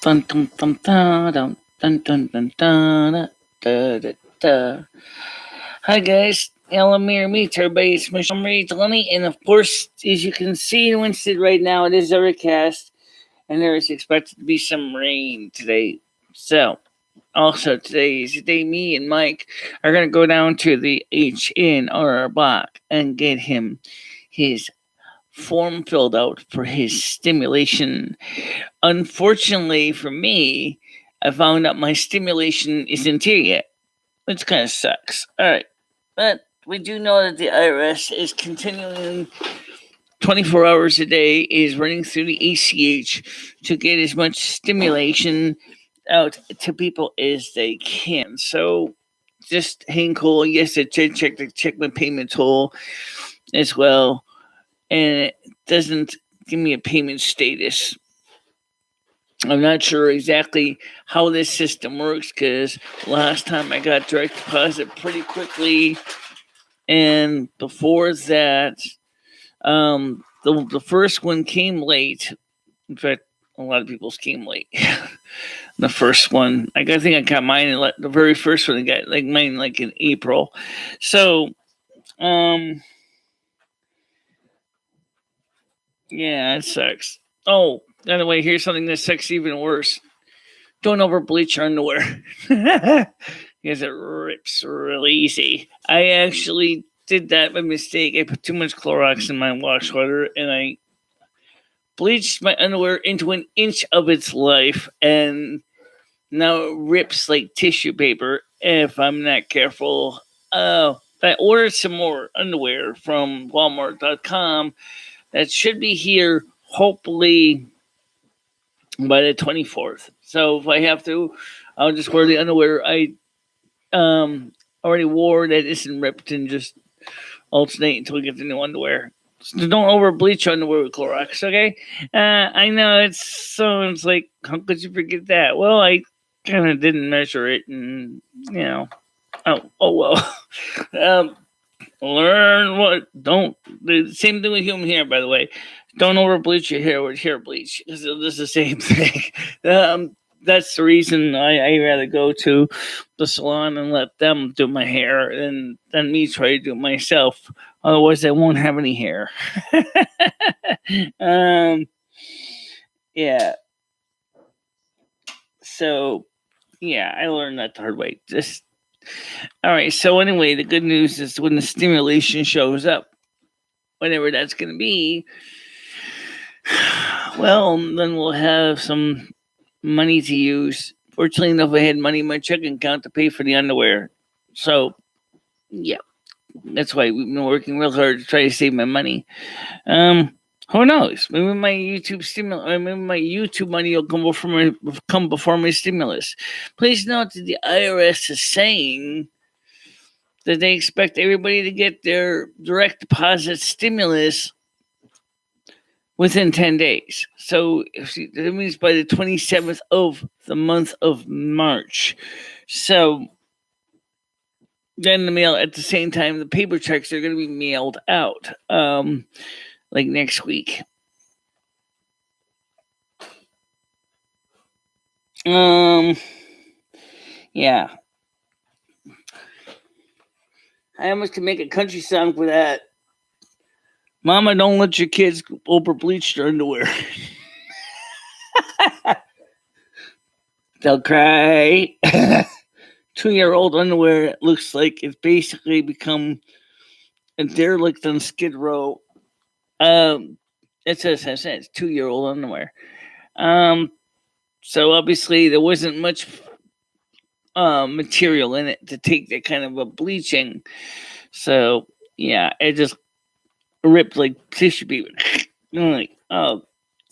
dun dun dun dun dun dun dun dun dun da da da. Hi guys, Elamir meets everybody. It's MicheleMarieDalene, and of course, as you can see in Winston right now, it is overcast, and there is expected to be some rain today. So, also today is the day me and Mike are gonna go down to the HNR block and get him his form filled out for his stimulation. Unfortunately for me, I found out my stimulation isn't here yet, which kind of sucks. All right, but we do know that the IRS is continuing 24 hours a day, is running through the ACH to get as much stimulation out to people as they can. So just hang cool. Yes, I did check my payment tool as well, and it doesn't give me a payment status. I'm not sure exactly how this system works because last time I got direct deposit pretty quickly, and before that, the first one came late. In fact, a lot of people's came late. The first one, I think I got mine. The very first one, I got like mine like in April. So, yeah, it sucks. Oh, by the way, here's something that sucks even worse. Don't over bleach your underwear because it rips real easy. I actually did that by mistake. I put too much Clorox in my wash water and I bleached my underwear into an inch of its life, and now it rips like tissue paper if I'm not careful. I ordered some more underwear from Walmart.com that should be here hopefully by the 24th. So if I have to, I'll just wear the underwear I already wore that isn't ripped and just alternate until we get the new underwear. So don't over bleach underwear with Clorox, okay? I know it's like, how could you forget that? Well, I kind of didn't measure it, and oh well. Learn what don't the same thing with human hair, by the way. Don't over bleach your hair with hair bleach. This is the same thing. That's the reason I rather go to the salon and let them do my hair than me try to do it myself. Otherwise, I won't have any hair. Yeah. So, yeah, I learned that the hard way. All right. So anyway, the good news is when the stimulation shows up, whenever that's going to be, well, then we'll have some money to use. Fortunately enough, I had money in my checking account to pay for the underwear. So, yeah, that's why we've been working real hard to try to save my money. Who knows? Maybe my YouTube money will come before my stimulus. Please note that the IRS is saying that they expect everybody to get their direct deposit stimulus within 10 days. So that means by the 27th of the month of March. So then the mail at the same time, the paper checks are going to be mailed out like next week. Yeah. I almost can make a country song for that. Mama, don't let your kids over bleach their underwear. They'll cry. 2-year-old underwear looks like it's basically become a derelict on Skid Row. It says it's 2-year-old underwear. So obviously there wasn't much material in it to take that kind of a bleaching. So yeah, it just ripped like tissue paper. Like, oh,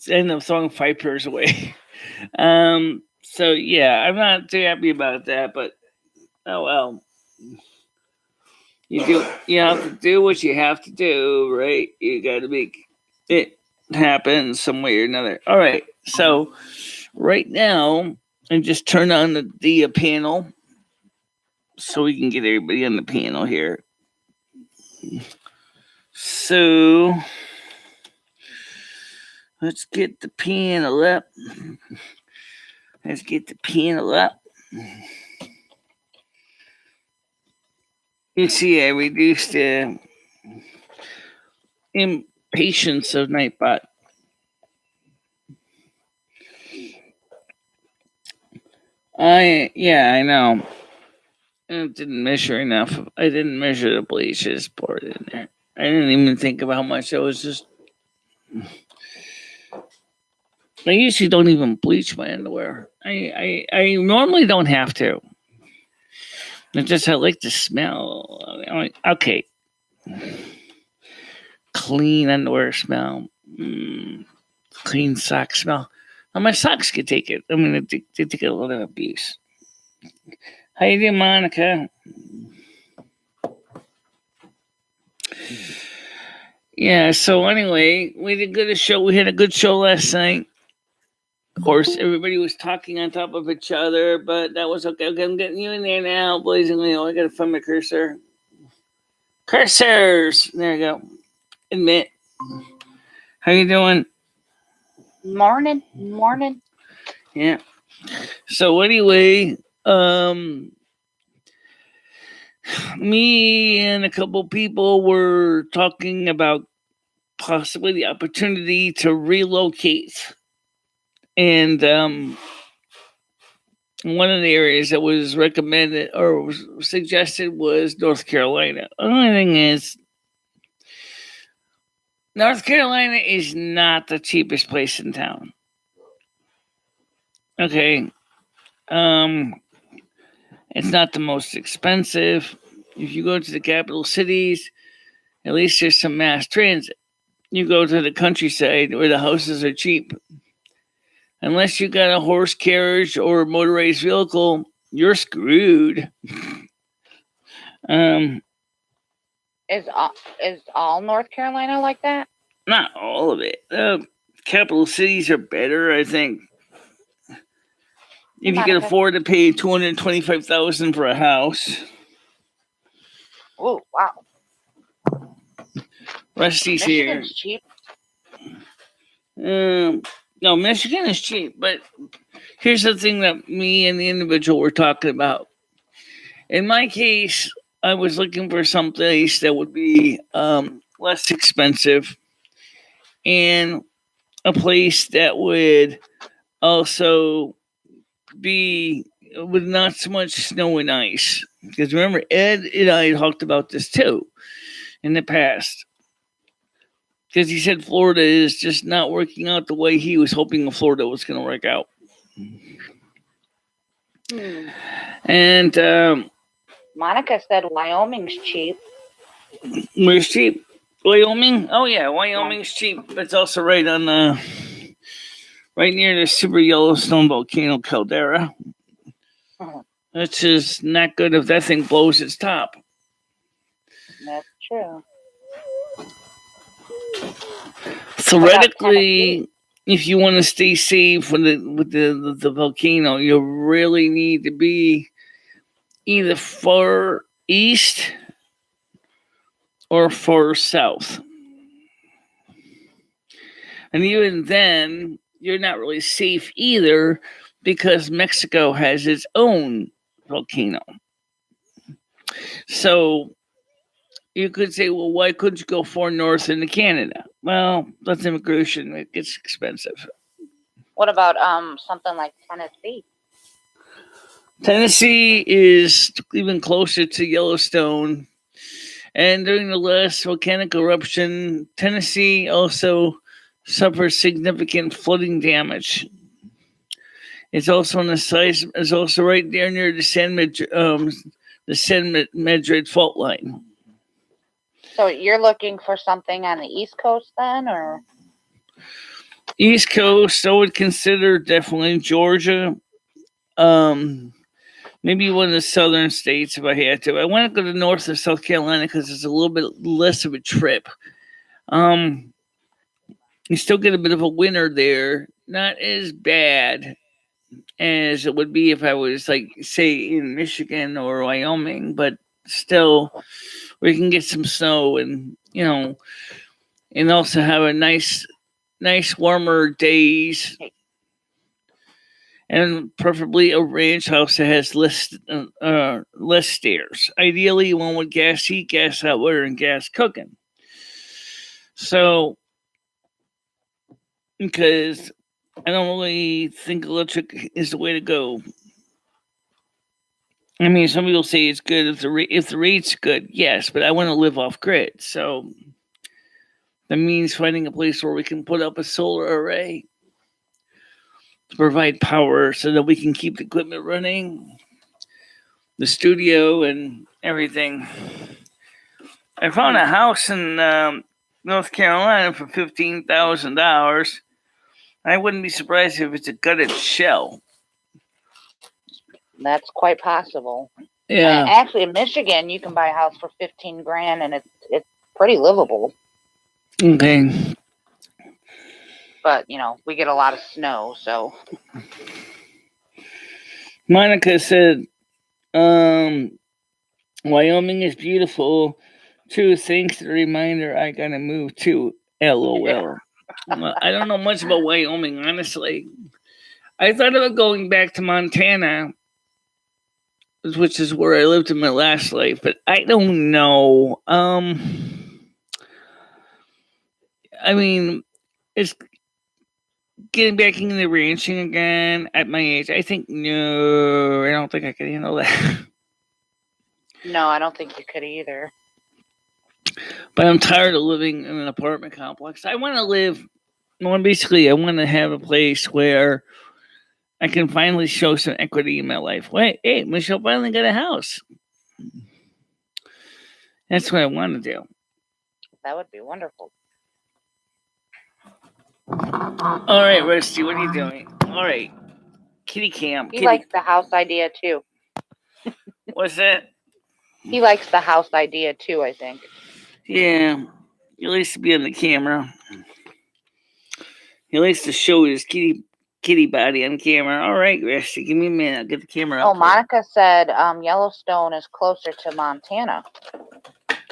end up throwing 5 pairs away. So yeah, I'm not too happy about that, but oh well. You have to do what you have to do, right? You gotta make it happen some way or another. All right, so right now I just turn on the panel so we can get everybody on the panel here. So let's get the panel up. Let's get the panel up. You see, I reduced the impatience of Nightbot. I know. I didn't measure enough. I didn't measure the bleach. I just poured it in there. I didn't even think of how much. I was just. I usually don't even bleach my underwear. I normally don't have to. It's just I like the smell. I'm like, okay. Clean underwear smell. Clean sock smell. Now my socks could take it. I mean, they take a lot of abuse. How you doing, Monica? Yeah, so anyway, we did good a show. We had a good show last night. Of course, everybody was talking on top of each other, but that was okay. Okay, I'm getting you in there now, Blazing Leo. I gotta find my cursor. Cursors! There you go. Admit. How you doing? Morning. Yeah. So anyway, me and a couple people were talking about possibly the opportunity to relocate. And one of the areas that was recommended or was suggested was North Carolina. The only thing is, North Carolina is not the cheapest place in town. Okay. It's not the most expensive. If you go to the capital cities, at least there's some mass transit. You go to the countryside where the houses are cheap. Unless you got a horse carriage or a motorized vehicle, you're screwed. Is all North Carolina like that? Not all of it. Capital cities are better, I think. If you can afford to pay $225,000 for a house. Oh wow! Rusty's Michigan's here. Cheap. No, Michigan is cheap, but here's the thing that me and the individual were talking about. In my case, I was looking for some place that would be less expensive and a place that would also be with not so much snow and ice. Because remember, Ed and I talked about this too in the past. Because he said Florida is just not working out the way he was hoping Florida was going to work out. And Monica said Wyoming's cheap. Where's cheap? Wyoming? Oh yeah, Wyoming's cheap. It's also right on right near the Super Yellowstone volcano caldera. Which is not good if that thing blows its top. That's true. Theoretically, if you want to stay safe with the volcano, you really need to be either far east or far south. And even then, you're not really safe either because Mexico has its own volcano. So you could say, well, why couldn't you go far north into Canada? Well, that's immigration. It gets expensive. What about something like Tennessee? Tennessee is even closer to Yellowstone. And during the last volcanic eruption, Tennessee also suffered significant flooding damage. It's also on the size. It's also right there near the San Madrid fault line. So you're looking for something on the East Coast then, or? East Coast, I would consider definitely Georgia. Maybe one of the southern states if I had to. I want to go to North or South Carolina because it's a little bit less of a trip. You still get a bit of a winter there. Not as bad as it would be if I was, like, say, in Michigan or Wyoming, but still, we can get some snow and, and also have a nice warmer days. and preferably a ranch house that has less stairs. Ideally, one with gas heat, gas hot water, and gas cooking. So, because I don't really think electric is the way to go. I mean, some people say it's good if the rate's good, yes, but I want to live off grid, so that means finding a place where we can put up a solar array to provide power so that we can keep the equipment running, the studio, and everything. I found a house in North Carolina for $15,000. I wouldn't be surprised if it's a gutted shell. That's quite possible. Yeah. Actually, in Michigan, you can buy a house for $15,000, and it's pretty livable. Okay. But we get a lot of snow, so. Monica said, Wyoming is beautiful. True, thanks for the reminder. I gotta move too. LOL. Yeah. Well, I don't know much about Wyoming, honestly. I thought about going back to Montana, which is where I lived in my last life, but I don't know. I mean, it's getting back into the ranching again at my age. I think no, I don't think I could handle that. No, I don't think you could either. But I'm tired of living in an apartment complex. I want to live. Well, basically, I want to have a place where I can finally show some equity in my life. Wait, hey, Michelle finally got a house. That's what I want to do. That would be wonderful. All right, Rusty, what are you doing? All right, kitty cam. He likes the house idea too. What's that? He likes the house idea too, I think. Yeah, he likes to be on the camera. He likes to show his kitty body on camera. All right, Rusty, give me a minute. I'll get the camera up. Oh, Monica said Yellowstone is closer to Montana.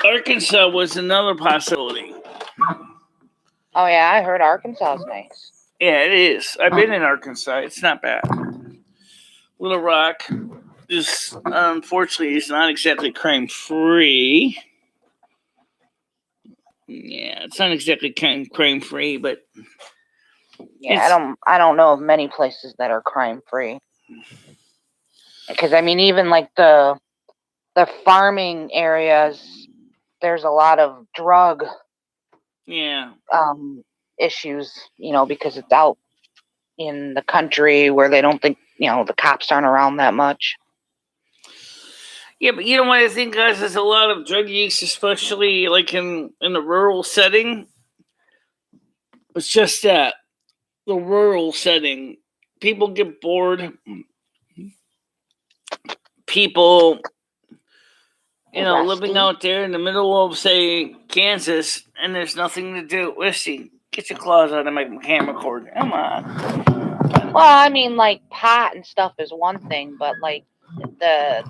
Arkansas was another possibility. Oh, yeah, I heard Arkansas is nice. Yeah, it is. I've been in Arkansas. It's not bad. Little Rock is, unfortunately, it's not exactly crime-free. Yeah, it's not exactly crime-free, but... Yeah, I don't know of many places that are crime-free. Because, I mean, even like the farming areas, there's a lot of drug issues, because it's out in the country where they don't think, the cops aren't around that much. Yeah, but you know what I think, guys? There's a lot of drug use, especially like in the rural setting. It's just that the rural setting, people get bored. People, living out there in the middle of, say, Kansas, and there's nothing to do. Let's see. Get your claws out of my camera cord. Come on. Well, I mean, like, pot and stuff is one thing, but, like, the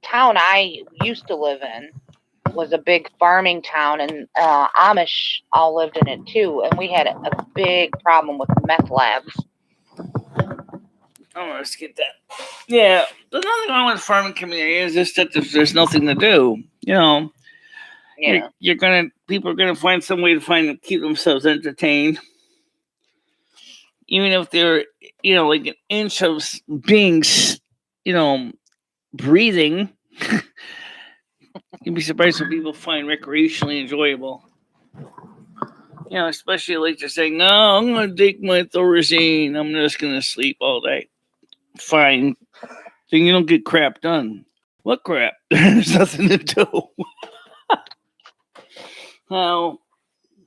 town I used to live in was a big farming town, and Amish all lived in it, too, and we had a big problem with meth labs. Oh, let's get that. Yeah, there's nothing wrong with farming community. It's just that there's nothing to do. Yeah. People are gonna find some way to keep themselves entertained, even if they're like an inch of beings, breathing. You'd be surprised what people find recreationally enjoyable. Especially like they're saying, "No, I'm gonna take my Thorazine. I'm just gonna sleep all day." Fine. Then you don't get crap done. What crap? There's nothing to do. Well,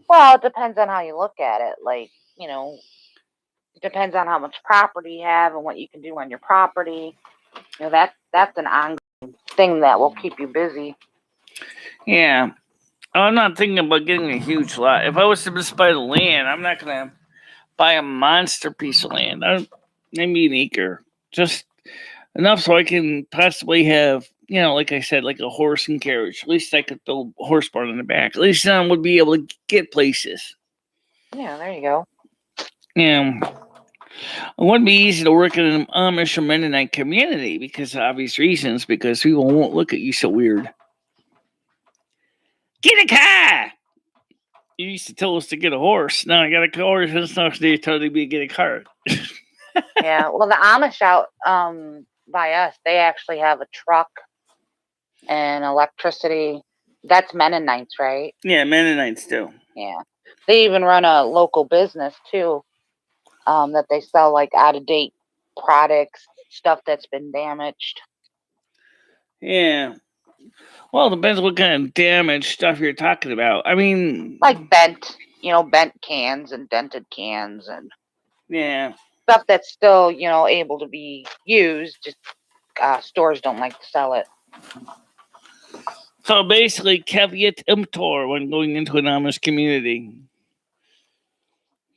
it depends on how you look at it. Like, it depends on how much property you have and what you can do on your property. That's an ongoing thing that will keep you busy. Yeah. I'm not thinking about getting a huge lot. If I was to just buy the land, I'm not going to buy a monster piece of land. Maybe an acre. Just enough so I can possibly have, like I said, like a horse and carriage. At least I could build a horse barn in the back. At least I would be able to get places. Yeah, there you go. Yeah. It wouldn't be easy to work in an Amish or Mennonite community because of obvious reasons, because people won't look at you so weird. Get a car! You used to tell us to get a horse. Now I got a horse, and it's not they told me to get a car. Yeah, well, the Amish out by us, they actually have a truck and electricity. That's Mennonites, right? Yeah, Mennonites do. Yeah. They even run a local business too, that they sell like out of date products, stuff that's been damaged. Yeah. Well, it depends what kind of damaged stuff you're talking about. I mean, Like bent cans and dented cans and yeah. stuff that's still, able to be used. Just stores don't like to sell it. So basically, caveat emptor when going into an Amish community.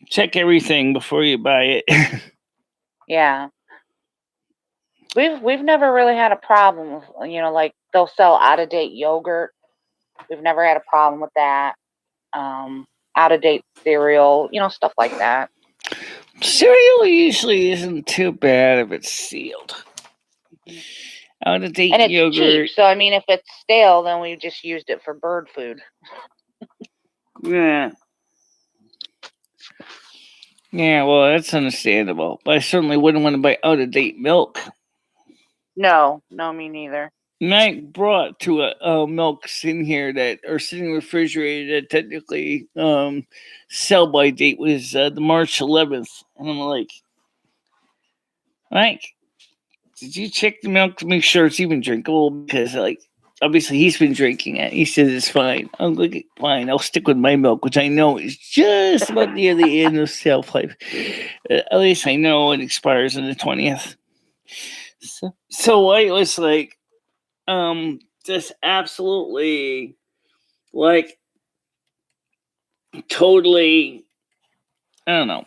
Check everything before you buy it. Yeah. We've never really had a problem with, like they'll sell out of date yogurt. We've never had a problem with that. Out of date cereal, stuff like that. Cereal usually isn't too bad if it's sealed. Out of date And it's yogurt. cheap, so I mean, if it's stale, then we just used it for bird food. Yeah. Yeah, well, that's understandable. But I certainly wouldn't want to buy out of date milk. No, me neither. Mike brought to a milks in here that are sitting refrigerated that technically sell by date was the March 11th. And I'm like, Mike, did you check the milk to make sure it's even drinkable? Because, like, obviously he's been drinking it. He says it's fine. I'm like, fine, I'll stick with my milk, which I know is just about near the end of shelf life. At least I know it expires on the 20th. So I was like, just absolutely, like, totally, I don't know.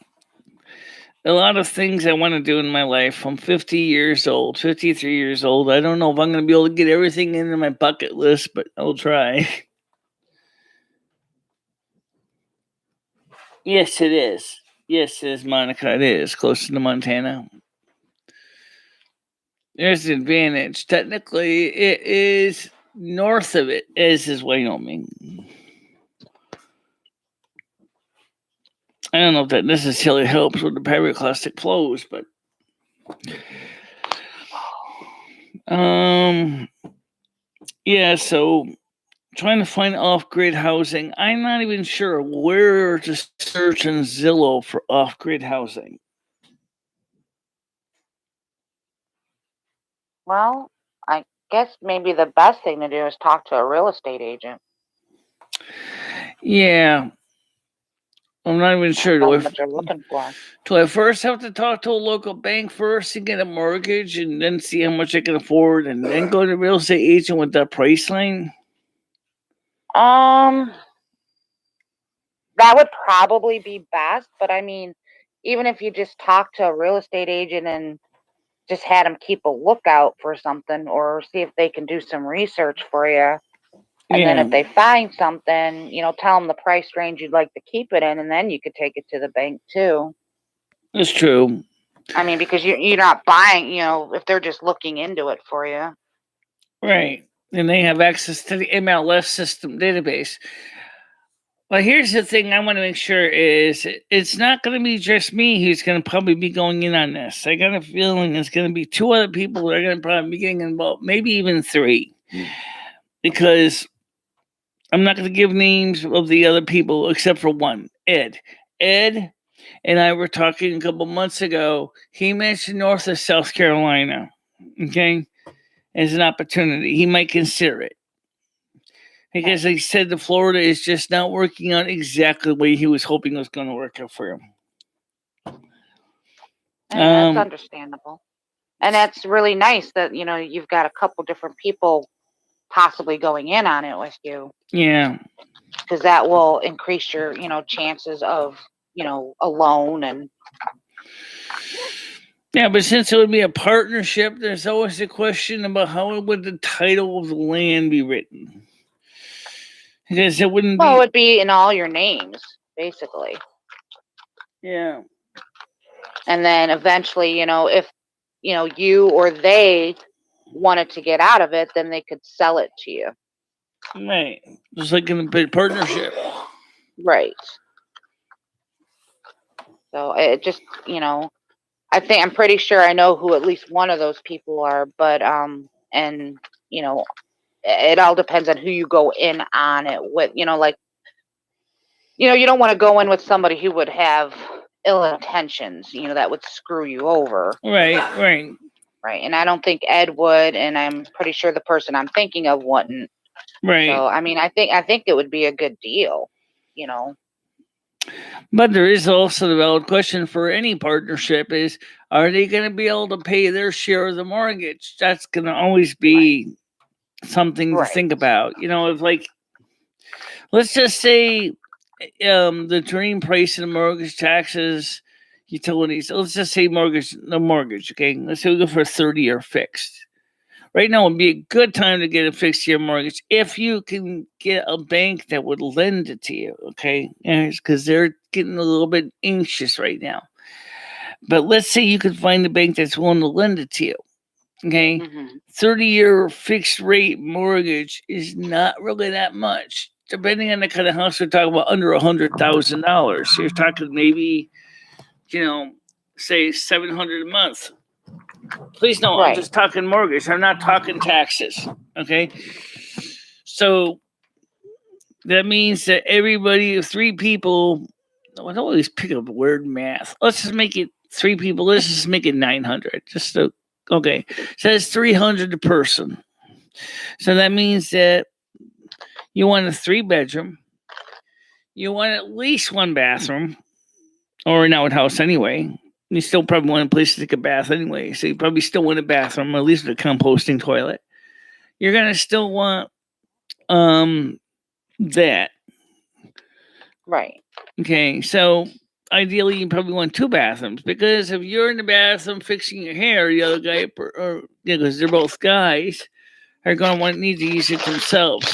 A lot of things I want to do in my life. I'm 50 years old, 53 years old. I don't know if I'm going to be able to get everything into my bucket list, but I'll try. Yes, it is. Yes, it is, Monica. It is close to Montana. There's an advantage. Technically, it is north of it, as is Wyoming. I don't know if that necessarily helps with the pyroclastic flows, but yeah, so trying to find off-grid housing. I'm not even sure where to search in Zillow for off-grid housing. Well, I guess maybe the best thing to do is talk to a real estate agent. Yeah. I'm not even sure. Tell them what you're looking for. Do I first have to talk to a local bank first and get a mortgage and then see how much I can afford and then go to a real estate agent with that price line? That would probably be best, but I mean, even if you just talk to a real estate agent and just had them keep a lookout for something or see if they can do some research for you. And then if they find something, tell them the price range you'd like to keep it in, and then you could take it to the bank too. That's true. I mean, because you're not buying, if they're just looking into it for you. Right. And they have access to the MLS system database. Well, here's the thing I want to make sure is it's not going to be just me who's going to probably be going in on this. I got a feeling it's going to be 2 other people that are going to probably be getting involved, maybe even 3. Because I'm not going to give names of the other people except for one, Ed. Ed and I were talking a couple months ago. He mentioned North of South Carolina, okay, as an opportunity. He might consider it. Because he said the Florida is just not working out exactly the way he was hoping it was going to work out for him. That's understandable. And that's really nice that, you've got a couple different people possibly going in on it with you. Yeah. Because that will increase your, chances of, a loan and... Yeah, but since it would be a partnership, there's always a question about how would the title of the land be written. Because it wouldn't Well, it would be in all your names, basically. Yeah. And then eventually, if you or they wanted to get out of it, then they could sell it to you. Right. Just like in a big partnership. Right. So it just, I'm pretty sure I know who at least one of those people are, but and it all depends on who you go in on it with. Like, you don't want to go in with somebody who would have ill intentions, that would screw you over. Right. And I don't think Ed would, and I'm pretty sure the person I'm thinking of wouldn't. Right. So I think it would be a good deal. But there is also the valid question for any partnership is, are they going to be able to pay their share of the mortgage? That's going to always be something to think about. If like, let's just say the dream price of the mortgage, taxes, utilities, let's just say the mortgage, okay? Let's say we go for a 30-year fixed. Right now would be a good time to get a fixed year mortgage if you can get a bank that would lend it to you, okay? Because they're getting a little bit anxious right now. But let's say you could find a bank that's willing to lend it to you, okay? 30-year fixed rate mortgage is not really that much. Depending on the kind of house we're talking about, under $100,000. You're talking maybe, say $700 a month. Please no, I'm just talking mortgage. I'm not talking taxes. Okay. So that means that everybody, 3 people, I don't always pick up the word math. Let's just make it 3 people. Let's just make it 900. Okay. So that's 300 a person. So that means that you want a 3-bedroom. You want at least 1 bathroom, or an outhouse anyway. You still probably want a place to take a bath anyway. So you probably still want a bathroom, at least with a composting toilet. You're gonna still want that. Right. Okay, so ideally you probably want 2 bathrooms, because if you're in the bathroom fixing your hair, the other guy, because they're both guys, are gonna need to use it themselves.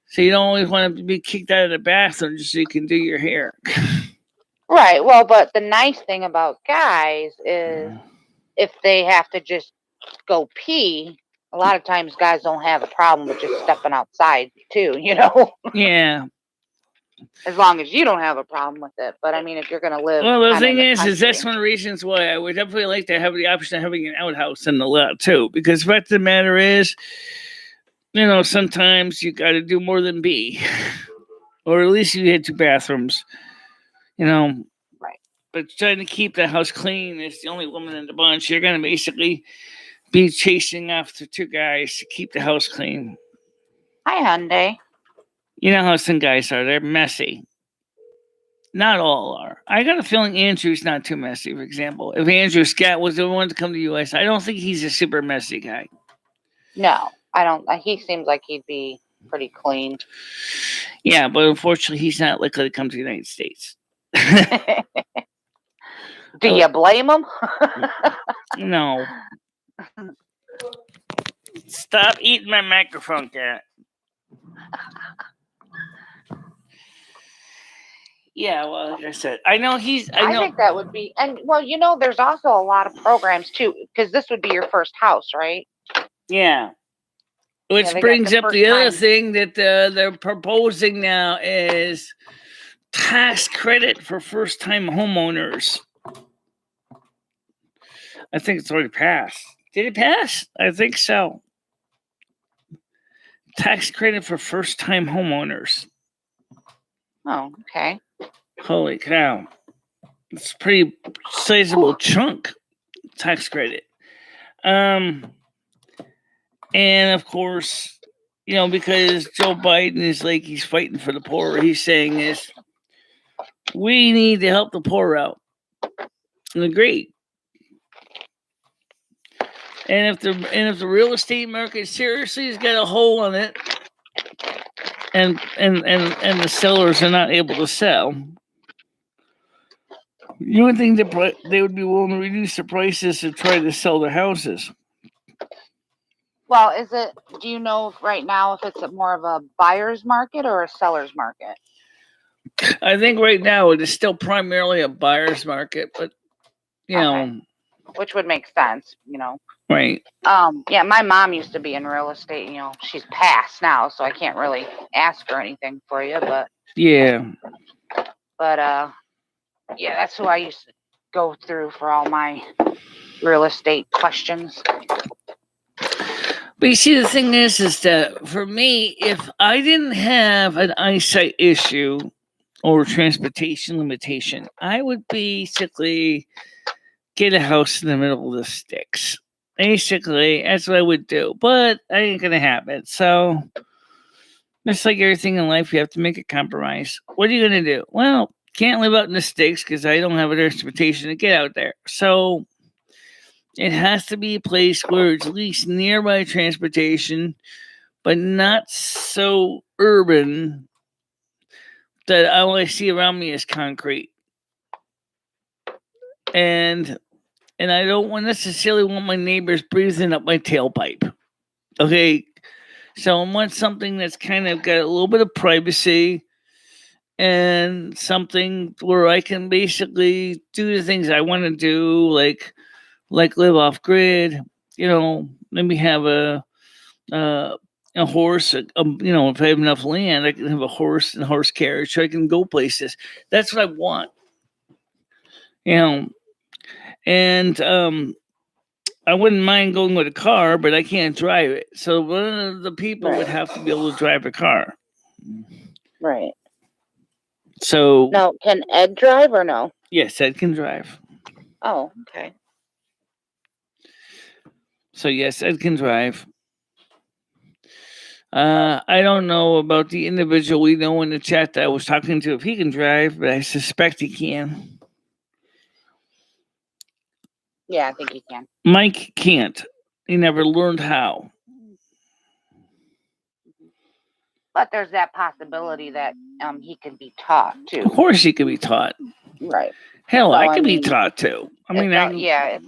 So you don't always want to be kicked out of the bathroom just so you can do your hair. Right. Well, but the nice thing about guys is if they have to just go pee, a lot of times guys don't have a problem with just stepping outside too, Yeah. As long as you don't have a problem with it. But I mean, if you're going to live. Well, the thing is that's one of the reasons why I would definitely like to have the option of having an outhouse in the lot too. Because the fact of the matter is, sometimes you got to do more than B, or at least you had 2 bathrooms. Right. But trying to keep the house clean is the only woman in the bunch. You're going to basically be chasing after 2 guys to keep the house clean. Hi, Hyundai. You know how some guys are. They're messy. Not all are. I got a feeling Andrew's not too messy, for example. If Andrew Scott was the one to come to the U.S., I don't think he's a super messy guy. No, I don't. He seems like he'd be pretty clean. Yeah, but unfortunately, he's not likely to come to the United States. Do you blame him? No. Stop eating my microphone, cat. Yeah, well, like I said, I know he's. I think that would be, and well, there's also a lot of programs too, because this would be your first house, right? Yeah. Which brings up the other thing that they're proposing now is tax credit for first-time homeowners. I think it's already passed. Did it pass? I think so. Tax credit for first-time homeowners. Oh, okay. Holy cow. It's a pretty sizable chunk tax credit. And of course, because Joe Biden is like he's fighting for the poor, he's saying is we need to help the poor out. And agreed. And if the real estate market seriously has got a hole in it, and the sellers are not able to sell, you would think that they would be willing to reduce the prices to try to sell their houses. Well, do you know right now if it's more of a buyer's market or a seller's market? I think right now it is still primarily a buyer's market, but you know, which would make sense, right? Yeah, my mom used to be in real estate. She's passed now, so I can't really ask her anything for you. But yeah, yeah, that's who I used to go through for all my real estate questions. But you see, the thing is that for me, if I didn't have an eyesight issue or transportation limitation, I would basically get a house in the middle of the sticks. Basically, that's what I would do. But I ain't gonna happen. So just like everything in life, you have to make a compromise. What are you gonna do? Well, can't live out in the sticks because I don't have a transportation to get out there. So it has to be a place where it's at least nearby transportation, but not so urban that all I see around me is concrete. And I don't necessarily want my neighbors breathing up my tailpipe. Okay, so I want something that's kind of got a little bit of privacy and something where I can basically do the things I want to do, like live off grid. Maybe have a horse. If I have enough land, I can have a horse and horse carriage, so I can go places. That's what I want. And I wouldn't mind going with a car, but I can't drive it. So one of the people would have to be able to drive a car. Right. So now, can Ed drive or no? Yes, Ed can drive. Oh, okay. So yes, Ed can drive. I don't know about the individual we know in the chat that I was talking to if he can drive, but I suspect he can. Yeah, I think he can. Mike can't. He never learned how. But there's that possibility that he can be taught too. Of course, he can be taught. Right. Hell, I can be taught too. Yeah,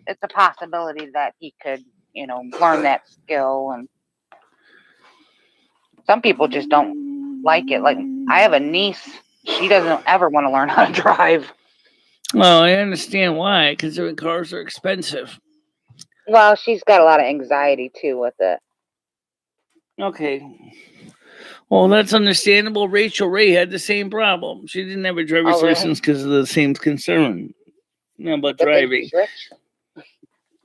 it's a possibility that he could, learn that skill. And some people just don't like it. Like, I have a niece; she doesn't ever want to learn how to drive. Well, I understand why, because cars are expensive. Well, she's got a lot of anxiety too with it. Okay. Well, that's understandable. Rachel Ray had the same problem. She didn't have a driver's license because of the same concern about driving.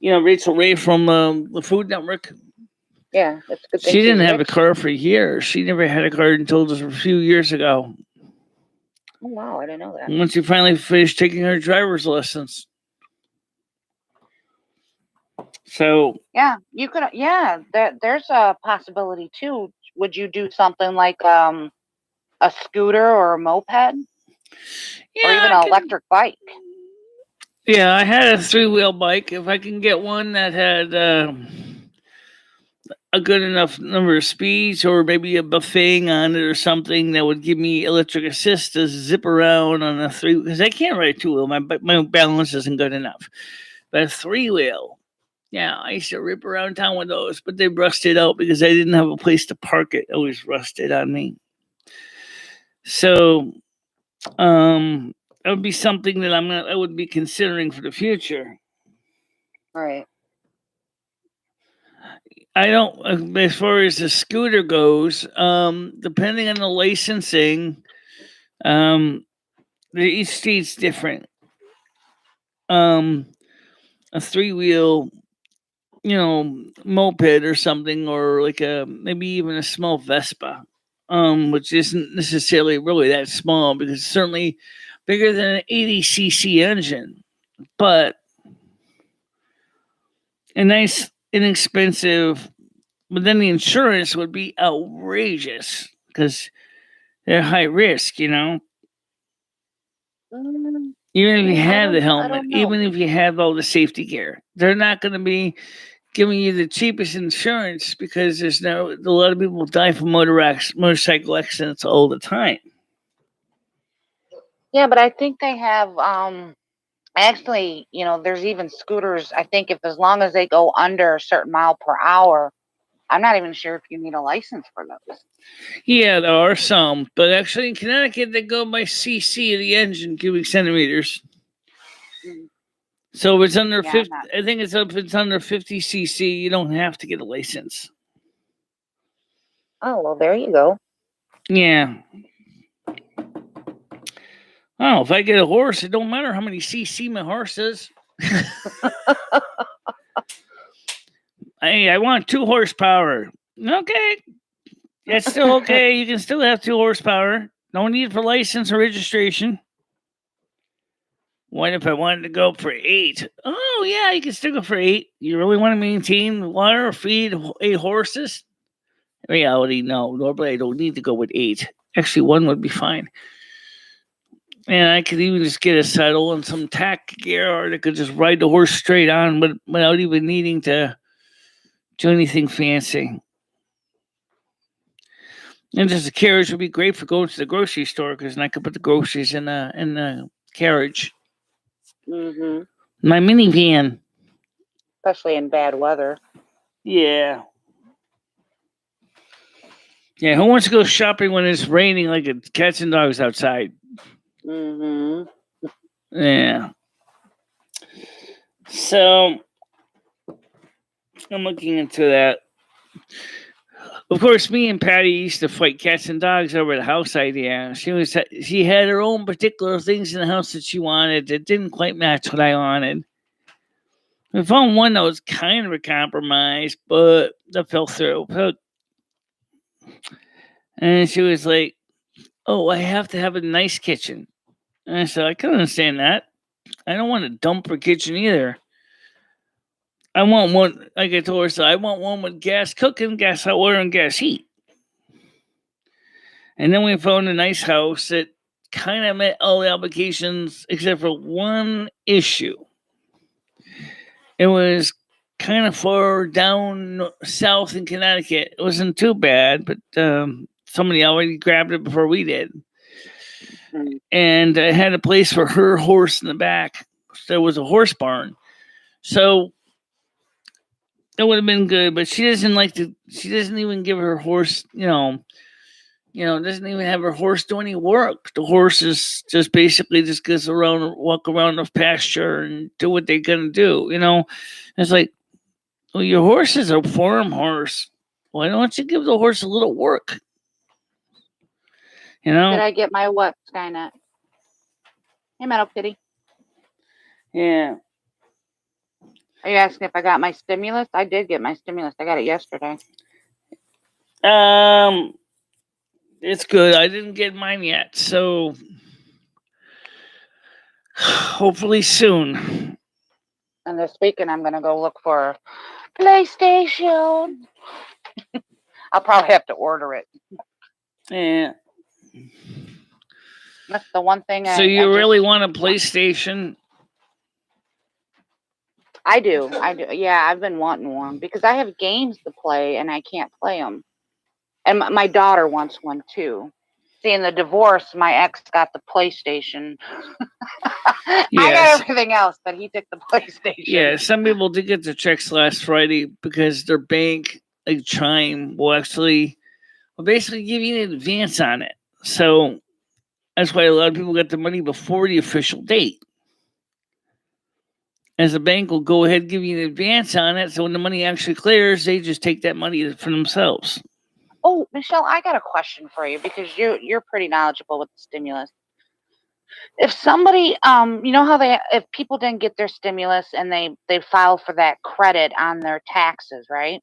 Rachel Ray from the Food Network. Yeah, that's good. She didn't have a car for years. She never had a car until just a few years ago. Oh, wow, I didn't know that. Once she finally finished taking her driver's lessons. So yeah, you could. Yeah, there's a possibility too. Would you do something like a scooter or a moped, or even an electric bike? Yeah, I had a 3-wheel bike. If I can get one that had a good enough number of speeds, or maybe a buffet on it or something that would give me electric assist to zip around on a 3, because I can't ride a 2-wheel. My balance isn't good enough. But a 3-wheel, yeah, I used to rip around town with those, but they rusted out because I didn't have a place to park it. It always rusted on me. So, that would be something that I would be considering for the future. Right. I don't, as far as the scooter goes, depending on the licensing, each state's different. A 3-wheel, moped or something, or like maybe even a small Vespa, which isn't necessarily really that small because it's certainly bigger than an 80cc engine, but a nice, inexpensive. But then the insurance would be outrageous because they're high risk, Even if you have the helmet, even if you have all the safety gear, they're not going to be giving you the cheapest insurance because a lot of people die from motorcycle accidents all the time. Yeah, but I think they have actually, there's even scooters. I think as long as they go under a certain mile per hour, I'm not even sure if you need a license for those. Yeah, there are some, but actually in Connecticut they go by cc of the engine, cubic centimeters. So if it's under 50, I think if it's under 50 cc, you don't have to get a license. Oh, well, there you go. Yeah. Oh, if I get a horse, it don't matter how many cc my horse is. Hey, I want 2 horsepower. Okay. That's still okay. You can still have 2 horsepower. No need for license or registration. What if I wanted to go for 8? Oh, yeah, you can still go for 8. You really want to maintain water or feed 8 horses? In reality, no. Normally, I don't need to go with 8. Actually, 1 would be fine. And I could even just get a saddle and some tack gear, or I could just ride the horse straight on without even needing to do anything fancy. And just a carriage would be great for going to the grocery store because I could put the groceries in the carriage. Mm-hmm. My minivan. Especially in bad weather. Yeah. Yeah, who wants to go shopping when it's raining like a cats and dogs outside? Mm-hmm. Yeah. So I'm looking into that. Of course, me and Patty used to fight cats and dogs over the house idea. She had her own particular things in the house that she wanted that didn't quite match what I wanted. We found one that was kind of a compromise, but that fell through. And she was like, "Oh, I have to have a nice kitchen." And I said, "I can understand that. I don't want a dumper kitchen either. I want one," like I told her, so I want one with gas cooking, gas hot water, and gas heat. And then we found a nice house that kind of met all the obligations except for one issue. It was kind of far down south in Connecticut. It wasn't too bad, but somebody already grabbed it before we did. And I had a place for her horse in the back. There was a horse barn. So it would have been good, but she doesn't even give her horse, doesn't even have her horse do any work. The horse is just basically just goes around, walk around the pasture and do what they're going to do. It's like, well, your horse is a farm horse. Why don't you give the horse a little work? Did I get my what, Skynet? Hey, Metal Kitty. Yeah. Are you asking if I got my stimulus? I did get my stimulus. I got it yesterday. It's good. I didn't get mine yet, so hopefully soon. And this weekend, I'm going to go look for PlayStation. I'll probably have to order it. Yeah. That's the one thing. So you really want a PlayStation? I do. Yeah, I've been wanting one because I have games to play and I can't play them. And my daughter wants one too. See, in the divorce, my ex got the PlayStation. Yes. I got everything else, but he took the PlayStation. Yeah, some people did get their checks last Friday because their bank, like Chime, will basically give you an advance on it. So that's why a lot of people get the money before the official date. As the bank will go ahead and give you an advance on it, so when the money actually clears, they just take that money for themselves. Oh, Michelle, I got a question for you because you're pretty knowledgeable with the stimulus. If somebody, you know how if people didn't get their stimulus and they file for that credit on their taxes, right?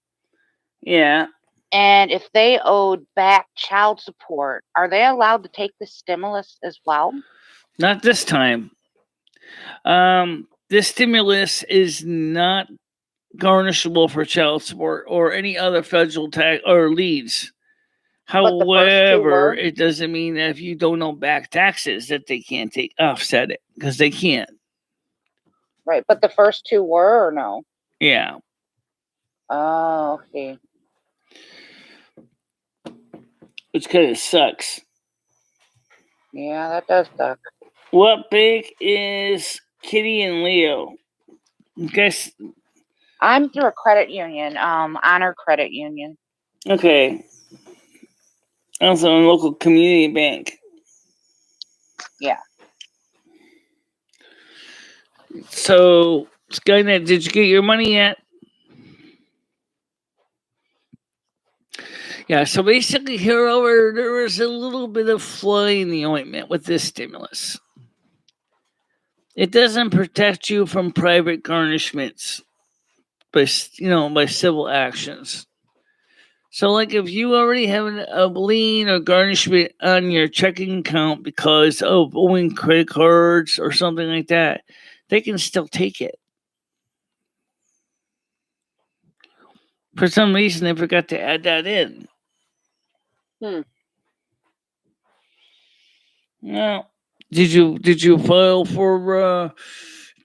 Yeah. And if they owed back child support, are they allowed to take the stimulus as well? Not this time. This stimulus is not garnishable for child support or any other federal tax or leads. However, it doesn't mean that if you don't owe back taxes that they can't offset it, because they can't. Right, but the first 2 were, or no? Yeah. Oh, okay. Which kind of sucks. Yeah, that does suck. What bank is Kitty and Leo? Guess I'm through a credit union, Honor Credit Union. Okay. Also, a local community bank. Yeah. So, Skynet, did you get your money yet? Yeah, so basically, here over there was a little bit of fly in the ointment with this stimulus. It doesn't protect you from private garnishments by civil actions. So, like, if you already have a lien or garnishment on your checking account because of owing credit cards or something like that, they can still take it. For some reason, they forgot to add that in. Now, did you file for?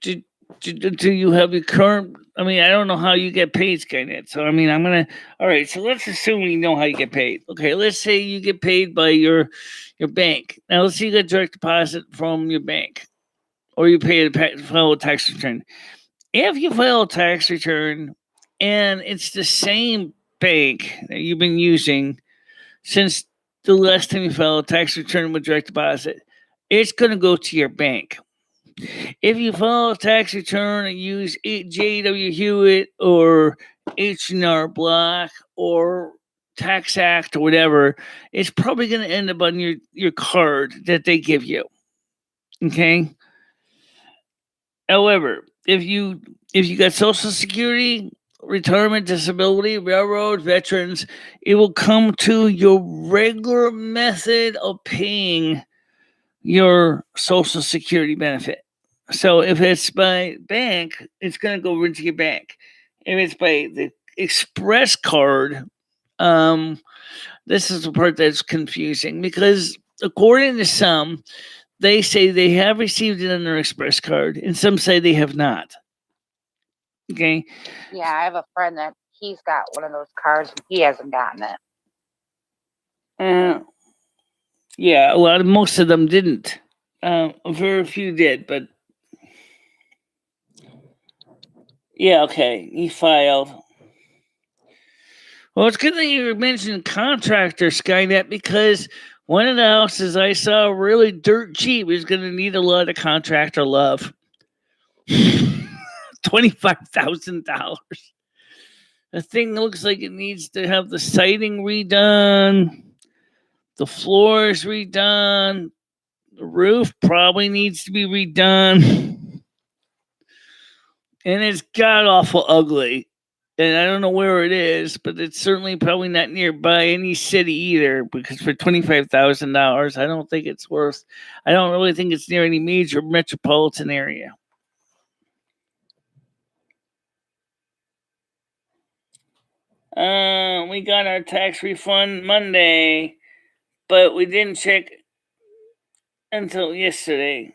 Do you have your current? I mean, I don't know how you get paid, Skynet. So I mean, I'm gonna. All right. So let's assume we know how you get paid. Okay. Let's say you get paid by your bank. Now let's say you get direct deposit from your bank, or you file a tax return. If you file a tax return, and it's the same bank that you've been using since the last time you filed a tax return with direct deposit, it's going to go to your bank. If you file a tax return and use J.W. Hewitt or H&R Block or Tax Act or whatever, it's probably going to end up on your card that they give you. Okay? However, if you got Social Security, retirement, disability, railroad, veterans, it will come to your regular method of paying your Social Security benefit. So if it's by bank, it's going to go into your bank. If it's by the express card, this is the part that's confusing because according to some, they say they have received it on their express card, and some say they have not. Okay. Yeah, I have a friend that he's got one of those cards and he hasn't gotten it. Yeah, most of them didn't. Very few did, but yeah, okay. He filed. Well, it's good that you mentioned contractor, Skynet, because one of the houses I saw really dirt cheap is going to need a lot of contractor love. $25,000. The thing looks like it needs to have the siding redone, the floors redone, the roof probably needs to be redone, and it's god awful ugly. And I don't know where it is, but it's certainly probably not nearby any city either. Because for $25,000, I don't think it's worth. I don't really think it's near any major metropolitan area. We got our tax refund Monday, but we didn't check until yesterday.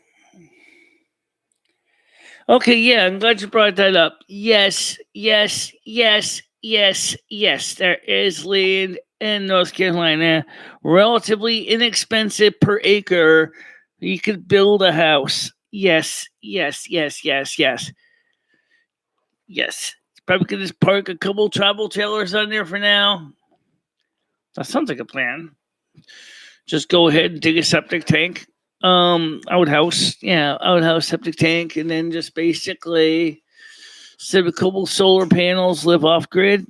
Okay, yeah, I'm glad you brought that up. Yes, yes, yes, yes, yes. There is land in North Carolina, relatively inexpensive per acre. You could build a house. Yes, yes, yes, yes, yes. Yes. Probably could just park a couple travel trailers on there for now. That sounds like a plan. Just go ahead and dig a septic tank. Outhouse. Yeah, outhouse septic tank, and then just basically set a couple solar panels, live off grid.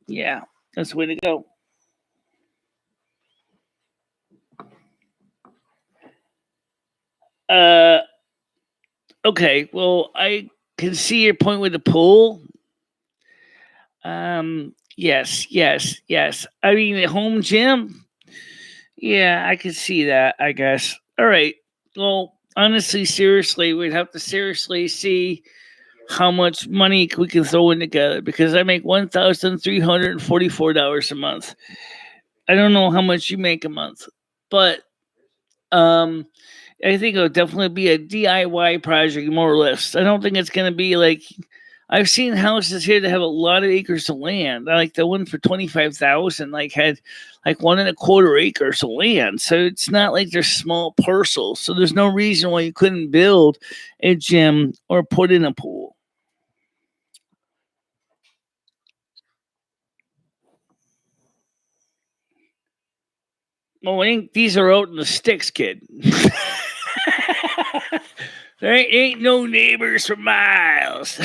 Yeah, that's the way to go. Okay, well, I can see your point with the pool. Yes, yes, yes. I mean, the home gym. Yeah, I can see that, I guess. All right. Well, honestly, seriously, we'd have to seriously see how much money we can throw in together because I make $1,344 a month. I don't know how much you make a month, but um, I think it'll definitely be a DIY project, more or less. I don't think it's going to be like I've seen houses here that have a lot of acres of land. Like the one for 25,000, like had like 1.25 acres of land. So it's not like they're small parcels. So there's no reason why you couldn't build a gym or put in a pool. Well, these are out in the sticks, kid. There ain't no neighbors for miles.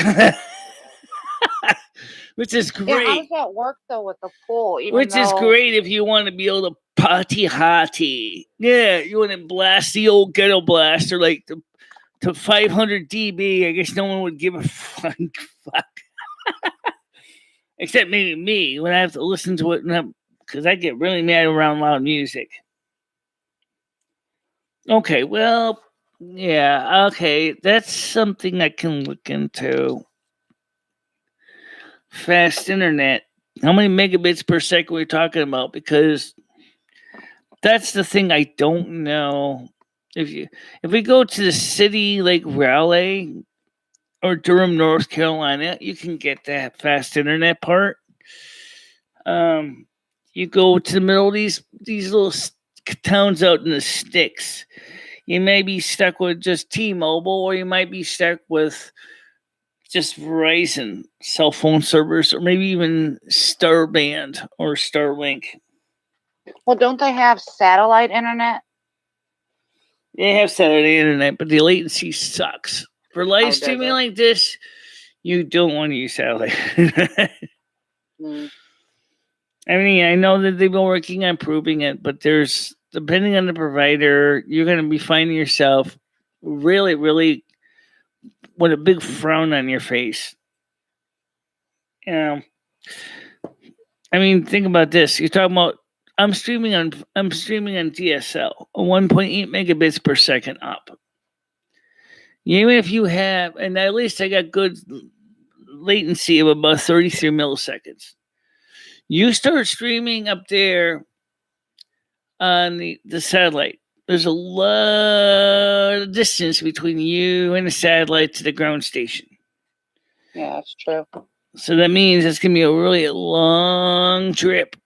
Which is great. Yeah, how does that work though with the pool? Which is great if you want to be able to party hottie. Yeah, you want to blast the old ghetto blaster like to 500 dB. I guess no one would give a fuck. Except maybe me when I have to listen to it because I get really mad around loud music. Okay, well, yeah, okay, that's something I can look into. Fast internet. How many megabits per second are we talking about? Because that's the thing I don't know. If we go to the city like Raleigh or Durham, North Carolina, you can get that fast internet part. You go to the middle of these little towns out in the sticks. You may be stuck with just T-Mobile, or you might be stuck with just Verizon cell phone servers, or maybe even Starband or Starlink. Well, don't they have satellite internet? They have satellite internet, but the latency sucks. For live streaming like this, you don't want to use satellite. I mean, I know that they've been working on improving it, but there's, depending on the provider, you're going to be finding yourself really, really with a big frown on your face. I mean, think about this. You're talking about I'm streaming on DSL, 1.8 megabits per second up. Even if you have, and at least I got good latency of about 33 milliseconds. You start streaming up there on the satellite. There's a lot of distance between you and the satellite to the ground station. Yeah, that's true. So that means it's going to be a really long trip.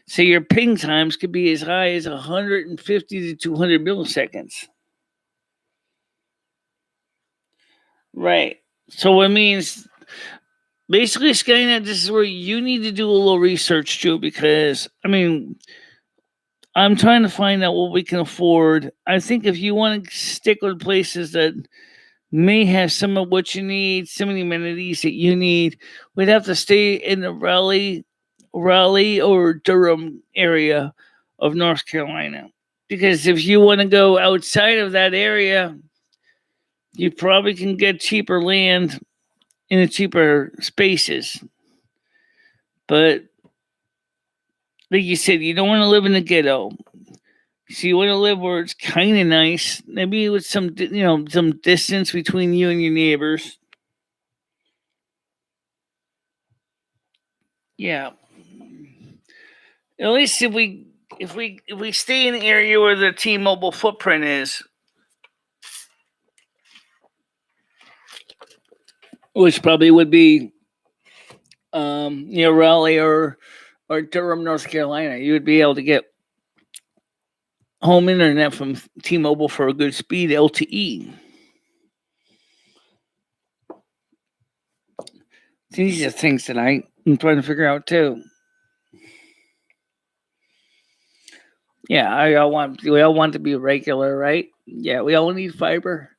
So your ping times could be as high as 150 to 200 milliseconds. Right. So it means basically, Skynet, this is where you need to do a little research too, because, I mean, I'm trying to find out what we can afford. I think if you want to stick with places that may have some of what you need, some of the amenities that you need, we'd have to stay in the Raleigh or Durham area of North Carolina. Because if you want to go outside of that area, you probably can get cheaper land in the cheaper spaces. But like you said, you don't want to live in the ghetto. So you want to live where it's kind of nice, maybe with some distance between you and your neighbors. Yeah. At least if we stay in the area where the T-Mobile footprint is, which probably would be Raleigh or Durham, North Carolina, you would be able to get home internet from T-Mobile for a good speed LTE. These are things that I'm trying to figure out too. Yeah, we all want to be regular, right? Yeah, we all need fiber.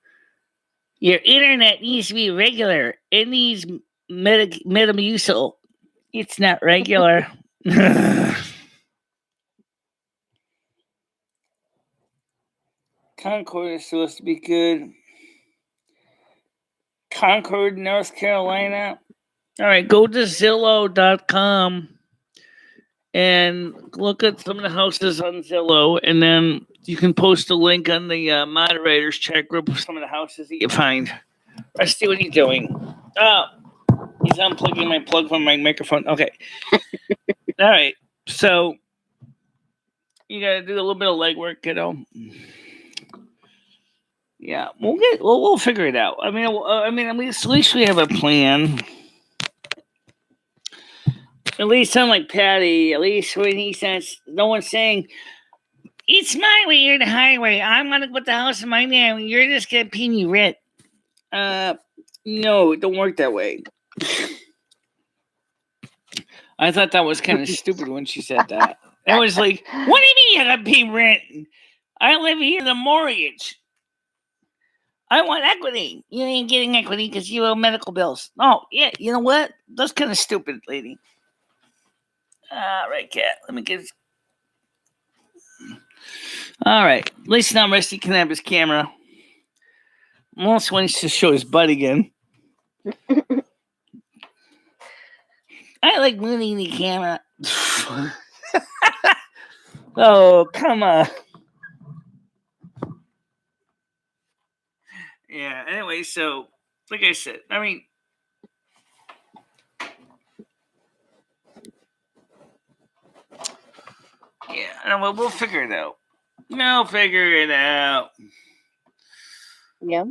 Your internet needs to be regular. It needs Metamucil. It's not regular. Concord is supposed to be good. Concord, North Carolina. All right, go to Zillow.com and look at some of the houses on Zillow, and then you can post a link on the moderators chat group of some of the houses that you find. Rusty, what are you doing? Oh, he's unplugging my plug from my microphone. Okay. All right. So you got to do a little bit of legwork, kiddo. Yeah, we'll figure it out. I mean, at least we have a plan. At least unlike Patty, at least when he says, no one's saying, it's my way, you're the highway. I'm gonna put the house in my name. You're just gonna pay me rent. No, it don't work that way. I thought that was kind of stupid when she said that. It was like, what do you mean I gotta pay rent? I live here, the mortgage. I want equity. You ain't getting equity because you owe medical bills. Oh, yeah, you know what? That's kind of stupid, lady. All right, cat. Let me get. All right. At least now Rusty can have his camera. Most wants to show his butt again. I like moving the camera. Oh, come on. Yeah, anyway, so, like I said, I mean, yeah, I know, we'll figure it out. We'll figure it out. Yeah.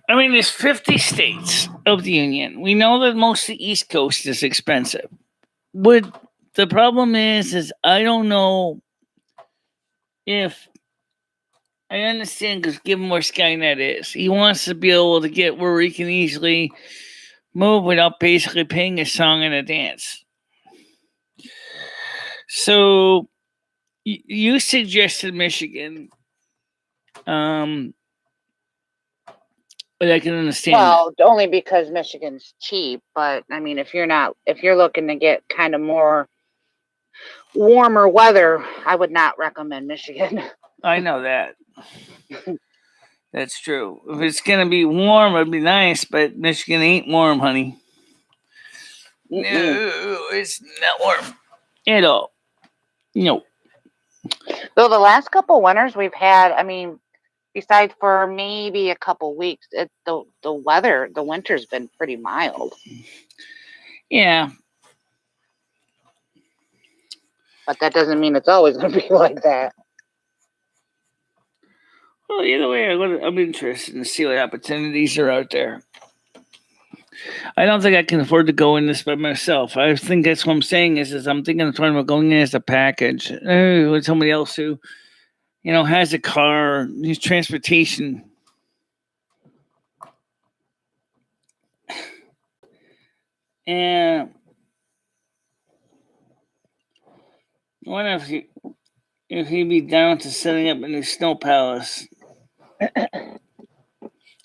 I mean, there's 50 states of the union. We know that most of the East Coast is expensive. What the problem is I don't know if I understand, because given where Skynet is, he wants to be able to get where he can easily move without basically paying a song and a dance. So you suggested Michigan. But I can understand. Well, only because Michigan's cheap. But I mean, if you're looking to get kind of more warmer weather, I would not recommend Michigan. I know that. That's true. If it's gonna be warm, it'd be nice, but Michigan ain't warm, honey. No, it's not warm at all. No. So the last couple winters we've had, I mean, besides for maybe a couple weeks, the weather, the winter's been pretty mild. Yeah. But that doesn't mean it's always going to be like that. Well, either way, I'm interested to see what opportunities are out there. I don't think I can afford to go in this by myself. I think that's what I'm saying is I'm thinking of trying about going in as a package with somebody else who, has a car, needs transportation. And I wonder if he'd be down to setting up a new snow palace.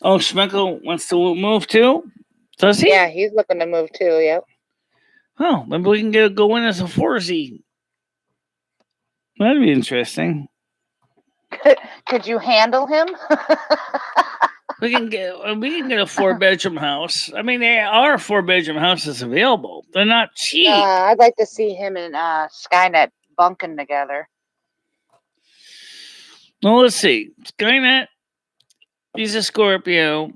Oh, Schmeckel wants to move too? Does he? Yeah, he's looking to move too, yep. Oh, maybe we can go in as a 4Z. That'd be interesting. Could you handle him? We can get a 4-bedroom house. I mean, there are 4-bedroom houses available. They're not cheap. I'd like to see him and Skynet bunking together. Well, let's see. Skynet, he's a Scorpio.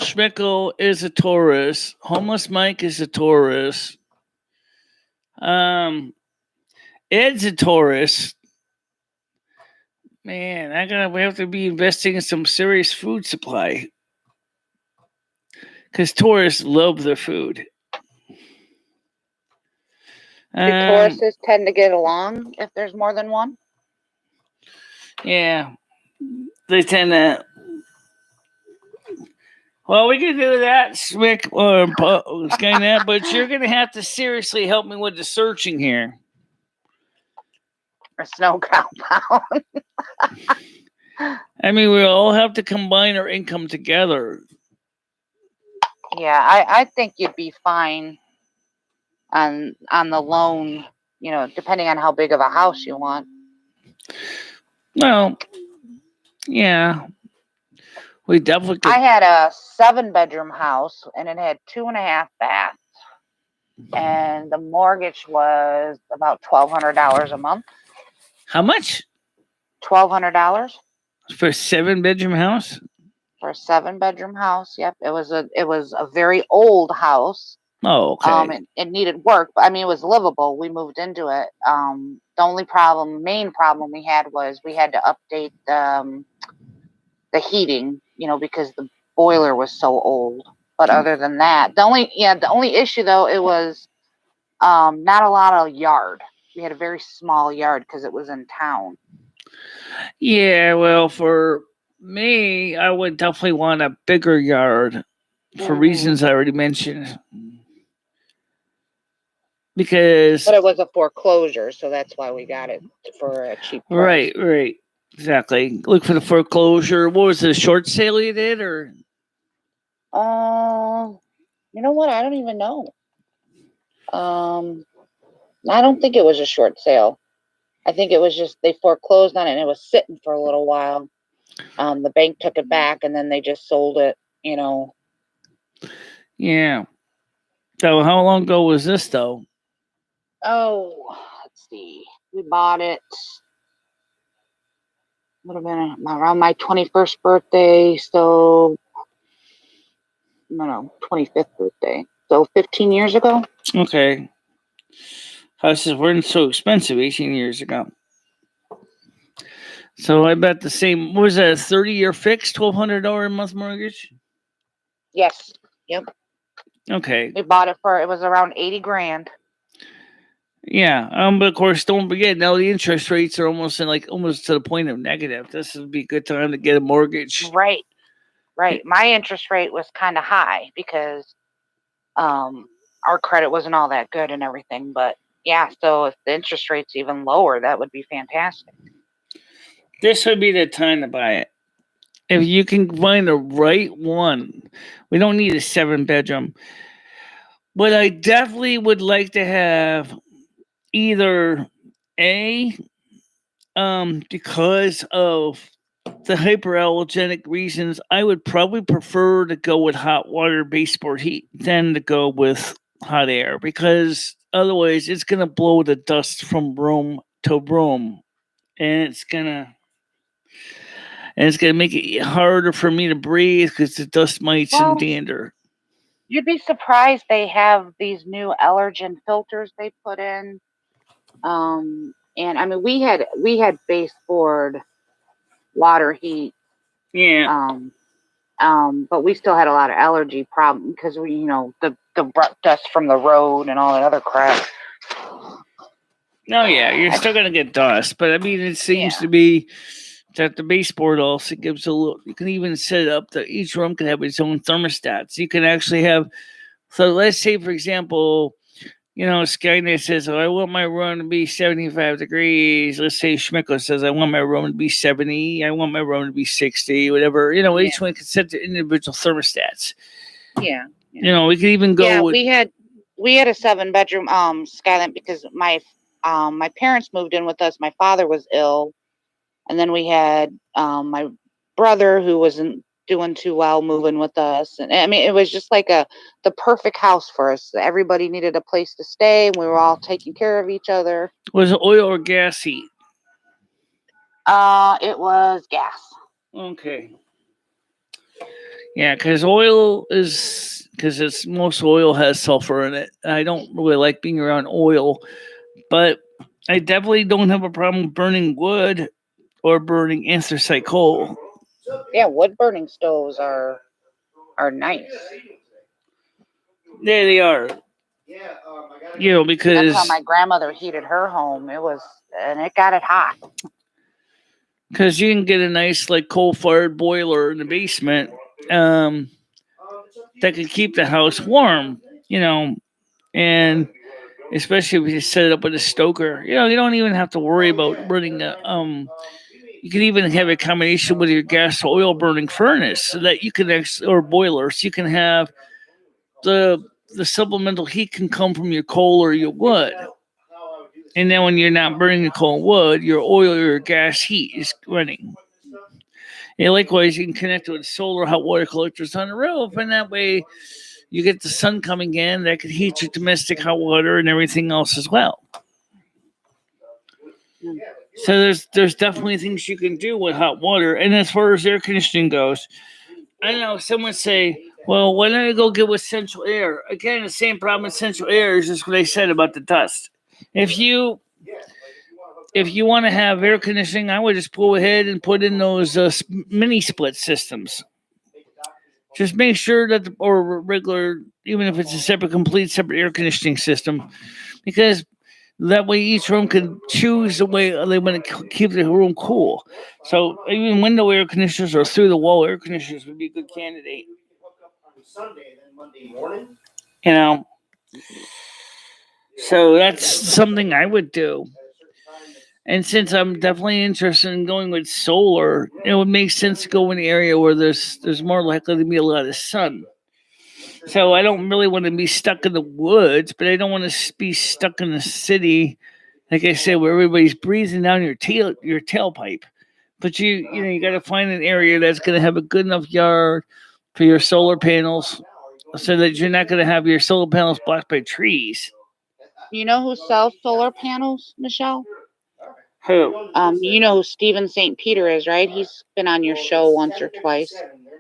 Schmeckel is a Taurus. Homeless Mike is a Taurus. Ed's a Taurus. Man, we have to be investing in some serious food supply. Because Taurus love their food. Do Tauruses tend to get along if there's more than one? Yeah. They tend to. Well, we can do that, Smick or Skynet, but you're going to have to seriously help me with the searching here. Or snow compound. I mean, we all have to combine our income together. Yeah, I think you'd be fine on the loan, depending on how big of a house you want. Well, yeah. We definitely could. I had a 7-bedroom house, and it had 2.5 baths. And the mortgage was about $1,200 a month. How much? $1,200 for a 7-bedroom house. For a 7-bedroom house, yep. It was a very old house. Oh, okay. It needed work, but I mean, it was livable. We moved into it. The only main problem we had was we had to update the heating, because the boiler was so old. But other than that, the only issue though, it was not a lot of yard. We had a very small yard because it was in town. Yeah, well, for me, I would definitely want a bigger yard for reasons I already mentioned. because But it was a foreclosure, so that's why we got it for a cheap price. right, exactly. Look for the foreclosure. What was it, a short sale you did, or? You know what? I don't even know. I don't think it was a short sale. I think it was just they foreclosed on it and it was sitting for a little while. The bank took it back and then they just sold it, you know. Yeah. So how long ago was this though? Oh, let's see. We bought it. Would have been around my 21st birthday, so no, 25th birthday. So 15 years ago. Okay. Houses weren't so expensive 18 years ago. So I bet the same. What was that, a 30-year fixed, $1,200 a month mortgage? Yes. Yep. Okay. We bought it for, it was around 80 grand. Yeah. But of course, don't forget now the interest rates are almost almost to the point of negative. This would be a good time to get a mortgage. Right. Right. My interest rate was kind of high because our credit wasn't all that good and everything. But yeah, so if the interest rate's even lower, that would be fantastic. This would be the time to buy it. If you can find the right one, we don't need a 7-bedroom. But I definitely would like to have either a because of the hyperallergenic reasons, I would probably prefer to go with hot water baseboard heat than to go with hot air because otherwise it's gonna blow the dust from room to room, and it's gonna make it harder for me to breathe because the dust mites and dander. You'd be surprised they have these new allergen filters they put in. And I mean we had baseboard water heat. Yeah. But we still had a lot of allergy problems because we, you know, the dust from the road and all that other crap. No, yeah, you're still gonna get dust, but I mean, it seems to be that the baseboard also gives a little. You can even set it up that each room can have its own thermostats. You can actually have. So let's say, for example, Skynet says, "Oh, I want my room to be 75 degrees." Let's say Schmickle says, "I want my room to be 70. I want my room to be 60." Whatever. Each one can set their individual thermostats. Yeah. We could even go. Yeah, with, we had a 7-bedroom Skyline because my parents moved in with us. My father was ill, and then we had my brother who wasn't doing too well moving with us. And I mean, it was just like the perfect house for us. Everybody needed a place to stay, and we were all taking care of each other. Was it oil or gas heat? It was gas. Okay. Yeah, because oil is because most oil has sulfur in it. I don't really like being around oil, but I definitely don't have a problem burning wood or burning anthracite coal. Yeah, wood burning stoves are nice. There they are. Because that's how my grandmother heated her home. It got it hot. Because you can get a nice coal-fired boiler in the basement that can keep the house warm. And especially if you set it up with a stoker. You don't even have to worry about running the you can even have a combination with your gas oil burning furnace so that you can or boiler, so you can have the supplemental heat can come from your coal or your wood. And then when you're not burning the coal and wood, your oil or your gas heat is running. And likewise, you can connect it with solar hot water collectors on the roof, and that way you get the sun coming in that could heat your domestic hot water and everything else as well. So there's definitely things you can do with hot water. And as far as air conditioning goes, I know someone say, well, why don't I go get with central air? Again, the same problem with central air is just what I said about the dust. If you want to have air conditioning, I would just go ahead and put in those mini split systems. Just make sure that, or regular, even if it's a complete separate air conditioning system, because that way each room can choose the way they want to keep the room cool. So even window air conditioners or through the wall air conditioners would be a good candidate. So that's something I would do. And since I'm definitely interested in going with solar, it would make sense to go in an area where there's more likely to be a lot of sun. So I don't really want to be stuck in the woods, but I don't want to be stuck in the city, like I said, where everybody's breathing down your tailpipe. But you got to find an area that's going to have a good enough yard for your solar panels, so that you're not going to have your solar panels blocked by trees. You know who sells solar panels, Michelle? Who? You know who Stephen St. Peter is, right? He's been on your show once or twice.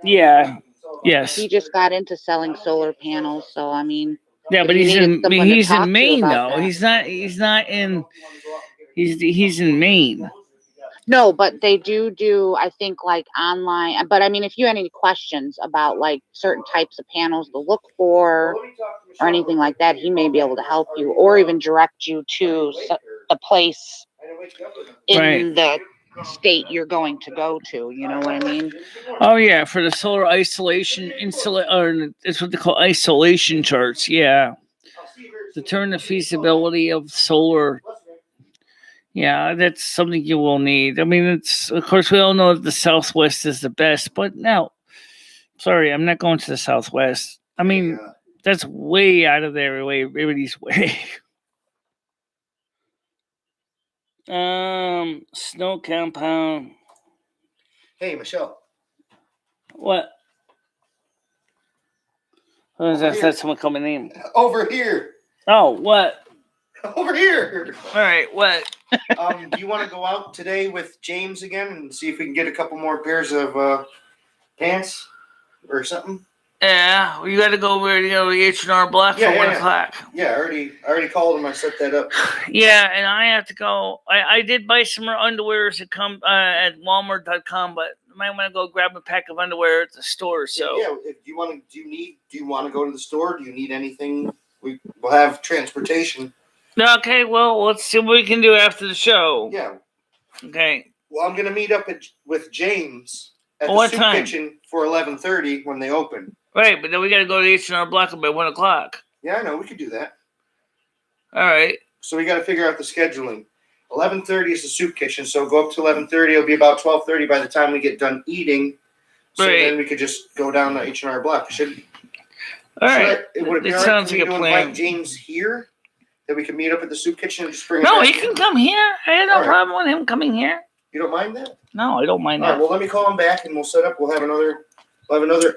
Yeah. Yes. He just got into selling solar panels, so I mean, Yeah, if but you he's needed in someone to he's talk in to Maine about though. that. He's not in he's in Maine. No, but they do, I think, like online. But I mean, if you had any questions about like certain types of panels to look for or anything like that, he may be able to help you or even direct you to the place in Right. the state you're going to go to. You know what I mean? Oh yeah, for the solar isolation or it's what they call isolation charts. Yeah, determine the feasibility of solar. Yeah, that's something you will need. I mean, it's of course we all know that the Southwest is the best, but no, sorry, I'm not going to the Southwest. I mean, that's way out of there, way everybody's way. Snow compound. Hey, Michelle. What? What is that? That's someone coming in. Over here. Oh, what? Over here. All right, what? Do you want to go out today with James again and see if we can get a couple more pairs of pants or something? Yeah, you got to go over to the H&R Block for 1 o'clock. Yeah, I already called him. I set that up. Yeah, and I have to go. I did buy some more underwears that come at Walmart.com, but I might want to go grab a pack of underwear at the store. So yeah, if you want to, do you want to go to the store? Do you need anything? We'll have transportation. Okay, well, let's see what we can do after the show. Yeah. Okay. Well, I'm gonna meet up with James at the soup kitchen for 11:30 when they open. Right, but then we got to go to the H&R Block by 1 o'clock. Yeah, I know. We could do that. All right. So we got to figure out the scheduling. 11:30 is the soup kitchen, so go up to 11:30. It'll be about 12:30 by the time we get done eating. So then we could just go down to H&R Block. All right. Would it be all right for me to invite James here? That we can meet up at the soup kitchen and just bring him back? No, he can come here. I have no problem with him coming here. You don't mind that? No, I don't mind that. All right, well, let me call him back and we'll set up. We'll have another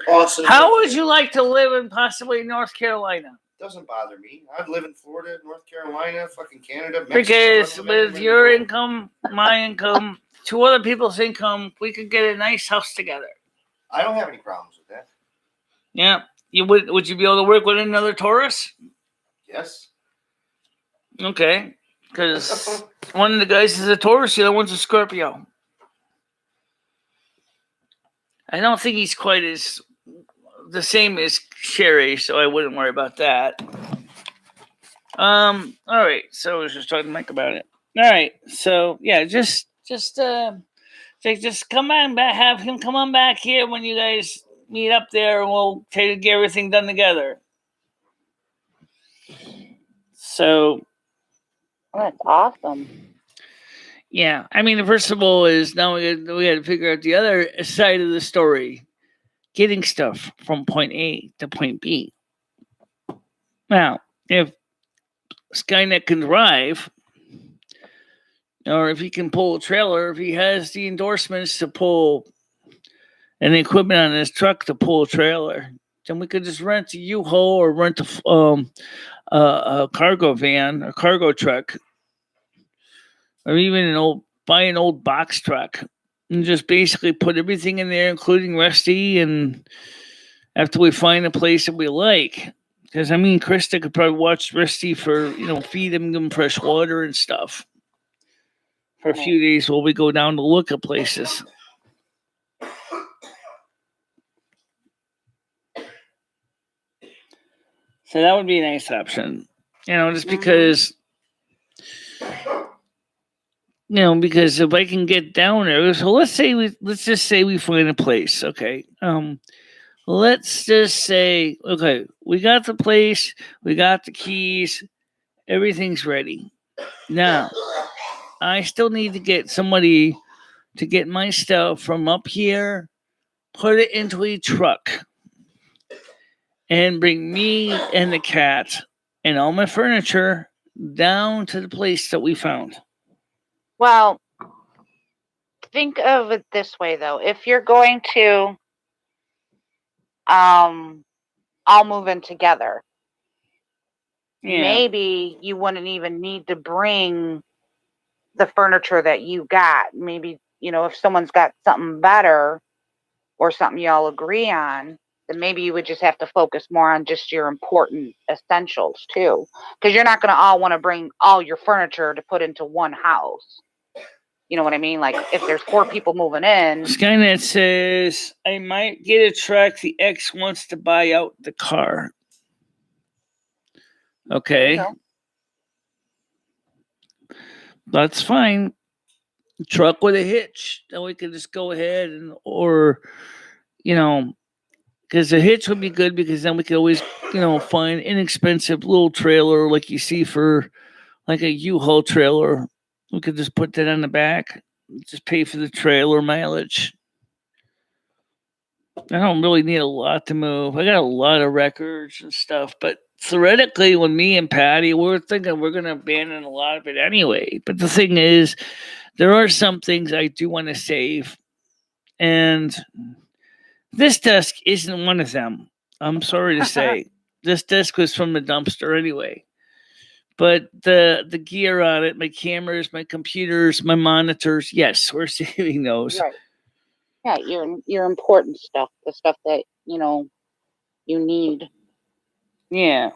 awesome. How would you like to live in possibly North Carolina? Doesn't bother me. I'd live in Florida, North Carolina, fucking Canada, Mexico. Because with your income, my income, 2 other people's income, we could get a nice house together. I don't have any problems with that. Yeah. Would you be able to work with another Taurus? Yes. Okay. Because one of the guys is a Taurus, the other one's a Scorpio. I don't think he's quite as the same as Sherry, so I wouldn't worry about that. All right. So I was just talking to Mike about it. All right. So yeah, just come on back. Have him come on back here when you guys meet up there, and we'll get everything done together. So that's awesome. Yeah, I mean, first of all, is now we got to figure out the other side of the story, getting stuff from point A to point B. Now, if Skynet can drive, or if he can pull a trailer, if he has the endorsements to pull and the equipment on his truck to pull a trailer, then we could just rent a U-Haul or rent a cargo van or cargo truck. Or even buy an old box truck and just basically put everything in there, including Rusty. And after we find a place that we like, because I mean, Krista could probably watch Rusty for, feed him, give him fresh water and stuff for a few days while we go down to look at places. So that would be a nice option, just because. Because if I can get down there, so let's just say we find a place, okay? Let's just say, okay, we got the place, we got the keys, Everything's ready. Now, I still need to get somebody to get my stuff from up here, put it into a truck, and bring me and the cat and all my furniture down to the place that we found. Well, think of it this way, though. If you're going to all move in together, maybe you wouldn't even need to bring the furniture that you got. Maybe, if someone's got something better or something y'all agree on, then maybe you would just have to focus more on just your important essentials too. Because you're not going to all want to bring all your furniture to put into one house. You know what I mean? Like if there's 4 people moving in. Skynet says, I might get a truck. The ex wants to buy out the car. Okay. That's fine. Truck with a hitch. Then we can just go ahead or because the hitch would be good because then we could always, find inexpensive little trailer like you see for like a U-Haul trailer. We could just put that on the back, just pay for the trailer mileage. I don't really need a lot to move. I got a lot of records and stuff, but theoretically, when me and Patty, we're thinking we're going to abandon a lot of it anyway. But the thing is, there are some things I do want to save, and this desk isn't one of them. I'm sorry to say. This desk was from the dumpster anyway. But the gear on it, my cameras, my computers, my monitors, yes, we're saving those. Right. Yeah, your important stuff, the stuff that, you need. Yeah.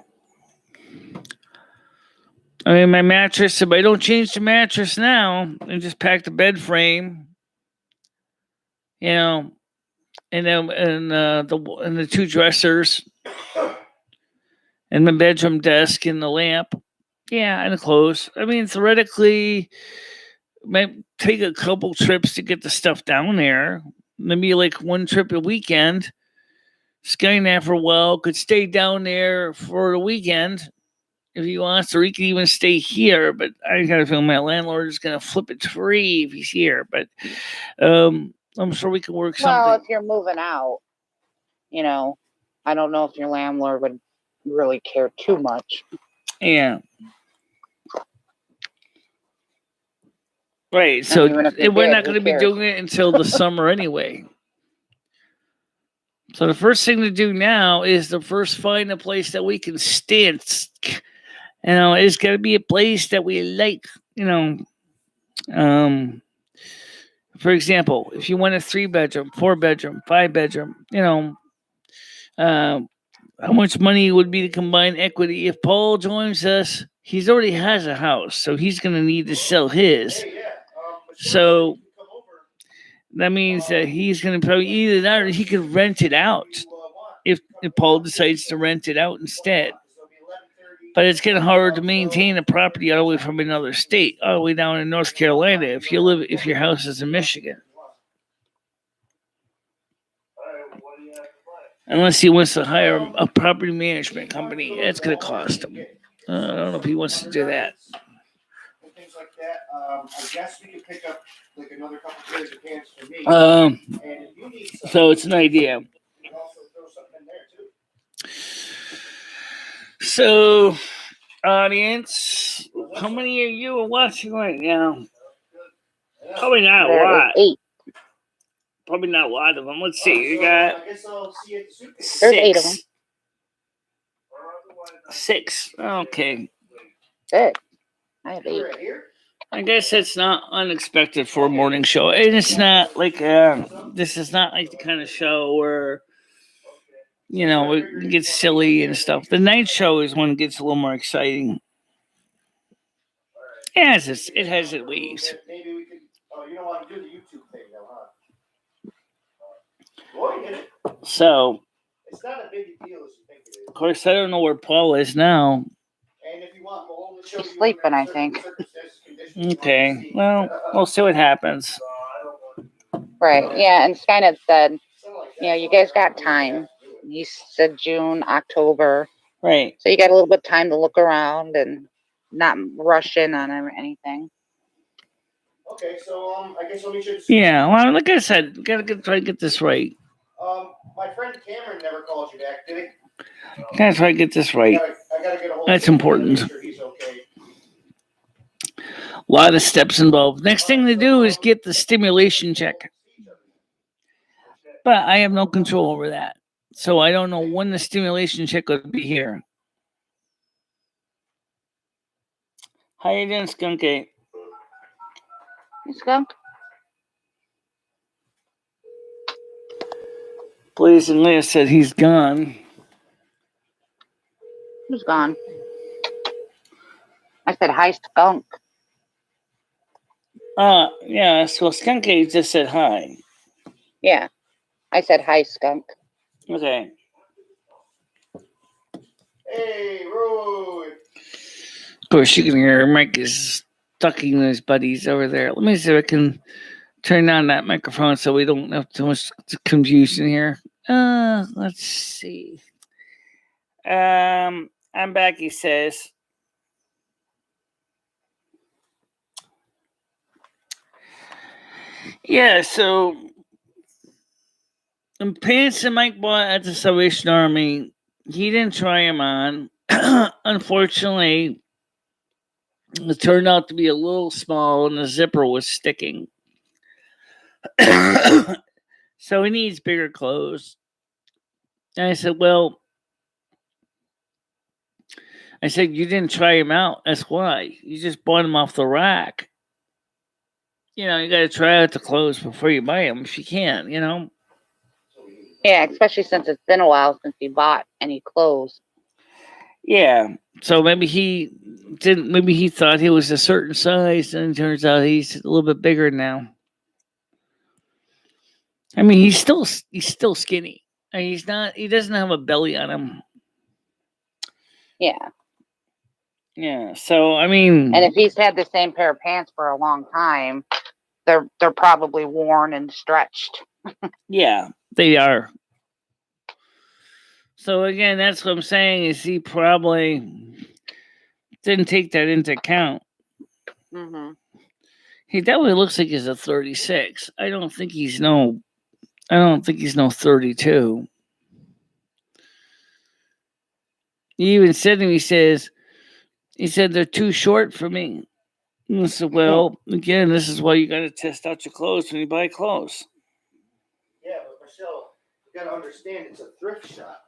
I mean, my mattress, if I don't change the mattress now and just pack the bed frame, and then the 2 dressers and the bedroom desk and the lamp, and the clothes. I mean, theoretically, might take a couple trips to get the stuff down there. Maybe like 1 trip a weekend. Skynet for a while could stay down there for the weekend if he wants, or he can even stay here. But I got a feeling my landlord is going to flip it free if he's here. But I'm sure we can work something. Well, if you're moving out, I don't know if your landlord would really care too much. Yeah. Right. So we're not going to be doing it until the summer anyway. So the first thing to do now is to first find a place that we can stand. It's got to be a place that we like. For example, if you want a 3-bedroom, 4-bedroom, 5-bedroom, how much money would be the combined equity? If Paul joins us, he already has a house, so he's going to need to sell his. So that means that he's going to probably either that or he could rent it out if Paul decides to rent it out instead. But it's getting hard to maintain a property all the way from another state, all the way down in North Carolina if your house is in Michigan. Unless he wants to hire a property management company, it's going to cost him. I don't know if he wants to do that. Things like that. I guess we could pick up like another couple pairs of pants for me. And if you need something, so it's an idea. You can also throw something in there too. So, audience, how many of you are watching right now? Probably not a lot. 8. Probably not a lot of them. Let's see. You got I guess I'll see you at the soup. There's 8 of them. 6. Okay. Good. I have 8. I guess it's not unexpected for a morning show. And it's not like, this is not like the kind of show where, it gets silly and stuff. The night show is when it gets a little more exciting. Yeah, it has its waves. Maybe we could, you don't want to do the YouTube thing though, huh? Well, you get it. So, it's not a big deal as you think it is. Of course, I don't know where Paul is now. And if you want, we'll hold the show. He's sleeping, I think. Okay, well, we'll see what happens. Right, yeah, and Skynet said, you guys got time. You said June, October. Right. So you got a little bit of time to look around and not rush in on anything. Okay, so I guess let me just. Yeah, well, like I said, try to get this right. My friend Cameron never called you back, did he? Gotta try to get this right. I gotta get a hold. That's of him important. to make sure he's okay. A lot of steps involved. Next thing to do is get the stimulation check. But I have no control over that. So I don't know when the stimulation check would be here. How you doing, Skunky? You skunk? Blaze and Leah said he's gone. Who's gone? I said hi, skunk. Yeah, so Skunky just said hi. Yeah, I said hi, skunk. Okay. Hey, Roy. Of course, you can hear Mike is talking to his buddies over there. Let me see if I can turn on that microphone so we don't have too much confusion here. Let's see. I'm back, he says. Yeah, so the pants that Mike bought at the Salvation Army, he didn't try them on. Unfortunately, it turned out to be a little small and the zipper was sticking. So he needs bigger clothes. And I said, well, you didn't try him out. That's why. You just bought him off the rack. You got to try out the clothes before you buy them if you can, Yeah, especially since it's been a while since he bought any clothes. Yeah. So maybe he didn't, maybe he thought he was a certain size and it turns out he's a little bit bigger now. I mean, he's still skinny. He doesn't have a belly on him. Yeah. Yeah. So, I mean. And if he's had the same pair of pants for a long time, they're probably worn and stretched. Yeah, they are. So again, that's what I'm saying is he probably didn't take that into account. Mm-hmm. He definitely looks like he's a 36. I don't think he's no 32. He even said to me, he said they're too short for me. And I said, well, again, this is why you got to test out your clothes when you buy clothes. Yeah, but Michelle, you got to understand it's a thrift shop.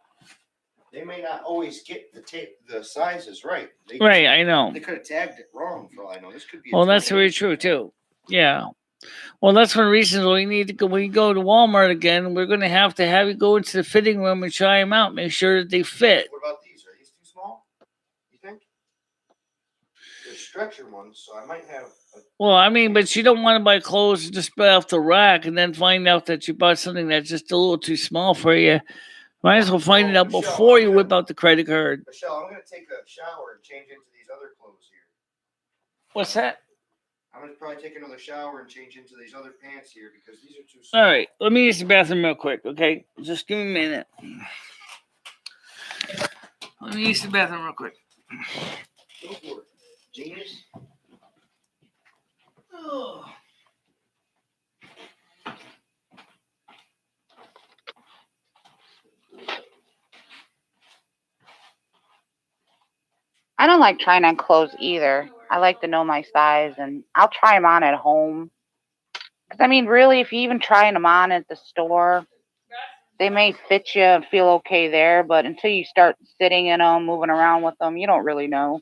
They may not always get the sizes right. Right, I know. They could have tagged it wrong for all I know. This could be. Well, that's very true too. Yeah. Well, that's one of the reasons we need to go. When you go to Walmart again, we're going to have you go into the fitting room and try them out. Make sure that they fit. What about these? Are these too small? You think? They're stretcher ones, so I might have. Well, I mean, but you don't want to buy clothes just buy off the rack and then find out that you bought something that's just a little too small for you. Might as well find it out before you whip out the credit card. Michelle, I'm going to take a shower and change into these other clothes here. What's that? I'm going to probably take another shower and change into these other pants here because these are too small. All right, let me use the bathroom real quick, okay? Just give me a minute. Let me use the bathroom real quick. Go for it. Genius. Oh. I don't like trying on clothes either. I like to know my size, and I'll try them on at home. Because, I mean, really, if you even trying them on at the store, they may fit you and feel okay there, but until you start sitting in them, moving around with them, you don't really know.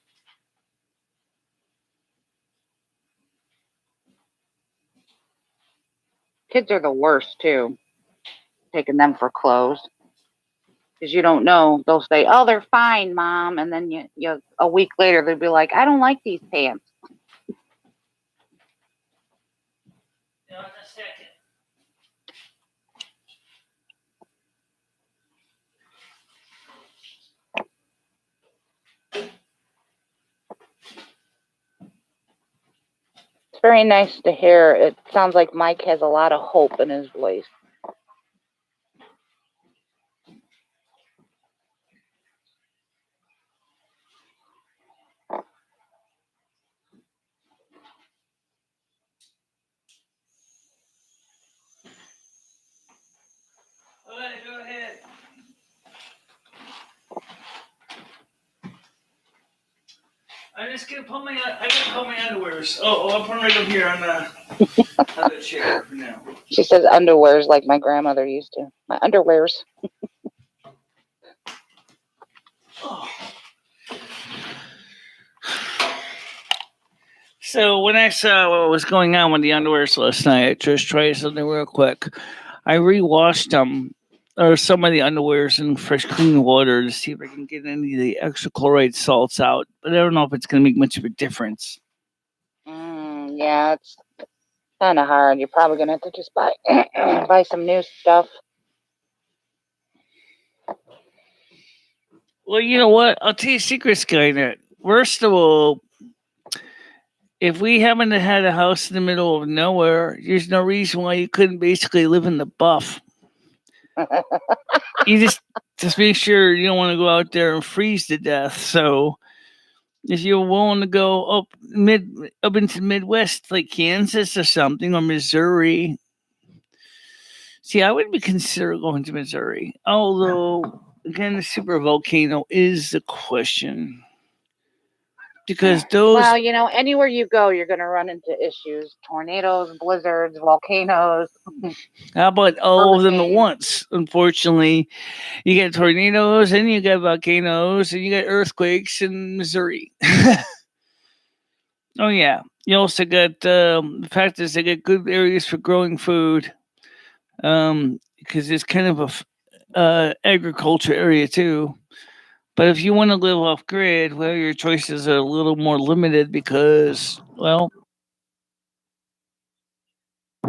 Kids are the worst, too, taking them for clothes. Because you don't know. They'll say, oh, they're fine, Mom. And then you a week later, they'll be like, I don't like these pants. In a second. It's very nice to hear. It sounds like Mike has a lot of hope in his voice. I'm just gonna put I gotta put my underwears. Oh, I'll put them right up here on the chair for now. She says underwears like my grandmother used to. My underwears. Oh. So when I saw what was going on with the underwears last night, I just tried something real quick. I rewashed them, or some of the underwears, in fresh clean water to see if I can get any of the extra chloride salts out. But I don't know if it's going to make much of a difference. Yeah, it's kind of hard. You're probably gonna have to just buy buy some new stuff. Well, you know what? I'll tell you a secret, Skynet. First of all, if we haven't had a house in the middle of nowhere, there's no reason why you couldn't basically live in the buff. You just make sure you don't want to go out there and freeze to death. So if you're willing to go up into the Midwest, like Kansas or something, or Missouri. See, I would be consider going to Missouri. Although, again, the super volcano is the question. Because those. Well, anywhere you go, you're going to run into issues: tornadoes, blizzards, volcanoes. How about all of them at once? Unfortunately, you get tornadoes, and you got volcanoes, and you got earthquakes in Missouri. Oh yeah, you also got the fact is they got good areas for growing food, because it's kind of a agriculture area too. But if you want to live off grid, well, your choices are a little more limited because, well,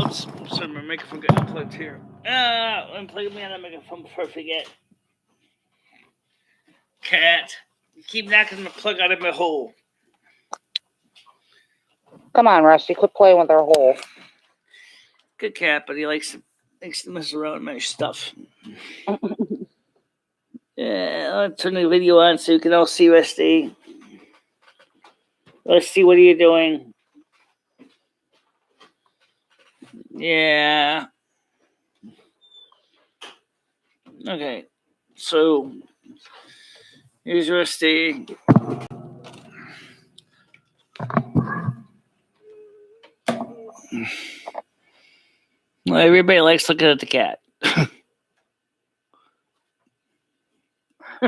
oops, sorry, my microphone got unplugged here. Unplug me on the microphone before I forget. Cat, you keep knocking the plug out of my hole. Come on, Rusty, quit playing with our hole. Good cat, but he likes to mess around with my stuff. Yeah, I'll turn the video on so you can all see Rusty. Let's see, what are you doing? Yeah. Okay. So here's Rusty. Well, everybody likes looking at the cat.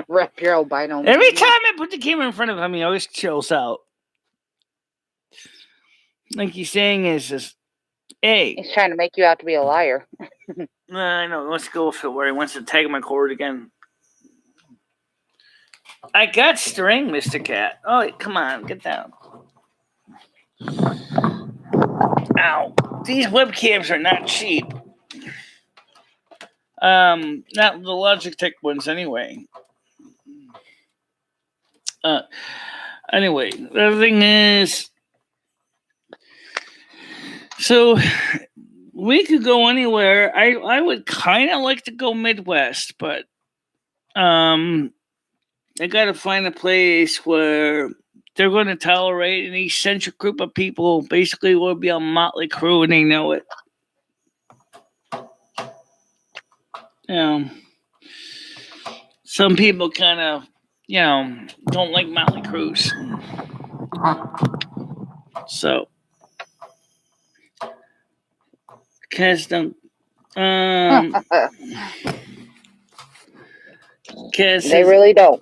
Wrap your albino. Every time I put the camera in front of him, he always chills out. Like he's saying is just, hey. He's trying to make you out to be a liar. I know. Let's go with it where he wants to tag my cord again. I got string, Mr. Cat. Oh, come on. Get down. Ow. These webcams are not cheap. Not the Logitech ones anyway. Anyway, the other thing is, so we could go anywhere. I would kind of like to go Midwest, but I got to find a place where they're going to tolerate an eccentric group of people. Basically, will be a motley crew, and they know it. Some people kind of, don't like motley crews. So, cats don't. They really don't.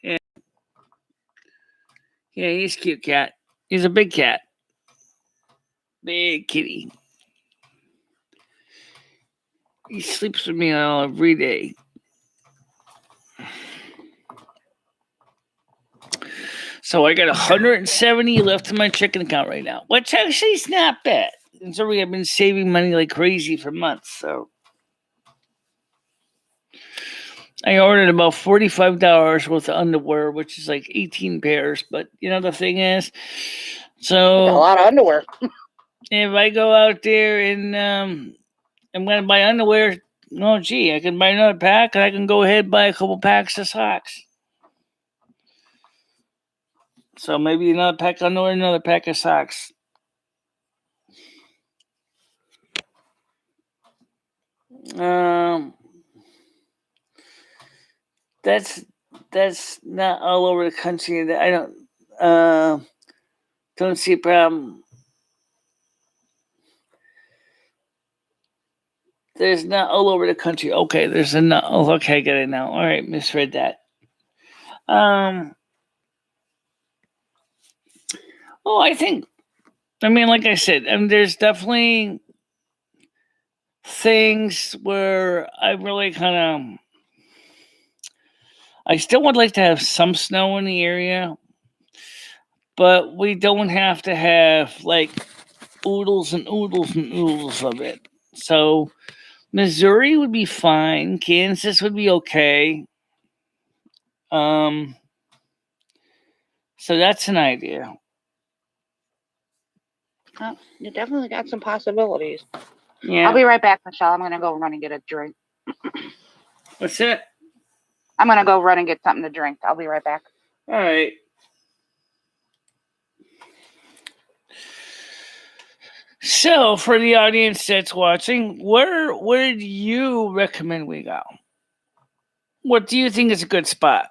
Yeah. Yeah, he's a cute cat. He's a big cat. Big kitty. He sleeps with me every day. So I got 170 left in my checking account right now, which actually is not bad. Considering I've been saving money like crazy for months. So I ordered about $45 worth of underwear, which is like 18 pairs. But the thing is, so that's a lot of underwear. If I go out there and I'm going to buy underwear, I can buy another pack, and I can go ahead and buy a couple packs of socks. So maybe another pack of underwear, another pack of socks. That's that's not all over the country. I don't see a problem. There's not all over the country. Okay, there's a not. Oh, okay, I get it now. All right, misread that. Oh, I think. I mean, like I said, there's definitely things where I really kind of. I still would like to have some snow in the area, but we don't have to have like oodles and oodles and oodles of it. So Missouri would be fine. Kansas would be okay. So that's an idea. You definitely got some possibilities. Yeah. I'll be right back, Michelle. I'm gonna go run and get a drink. What's that? I'm gonna go run and get something to drink. I'll be right back. All right. So, for the audience that's watching, where do you recommend we go? What do you think is a good spot?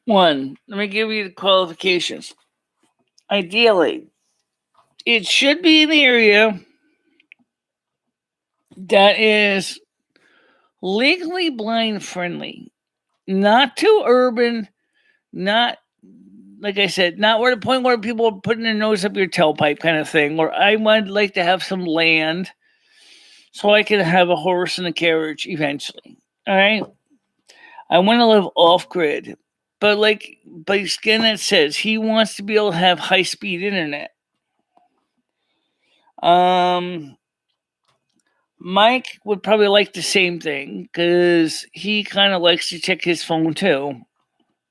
One, let me give you the qualifications. Ideally, it should be in the area that is legally blind friendly, not too urban, not, like I said, not where the point where people are putting their nose up your tailpipe kind of thing, where I would like to have some land so I can have a horse and a carriage eventually. All right. I want to live off grid, but like Skinnet says, he wants to be able to have high speed internet. Mike would probably like the same thing because he kind of likes to check his phone too.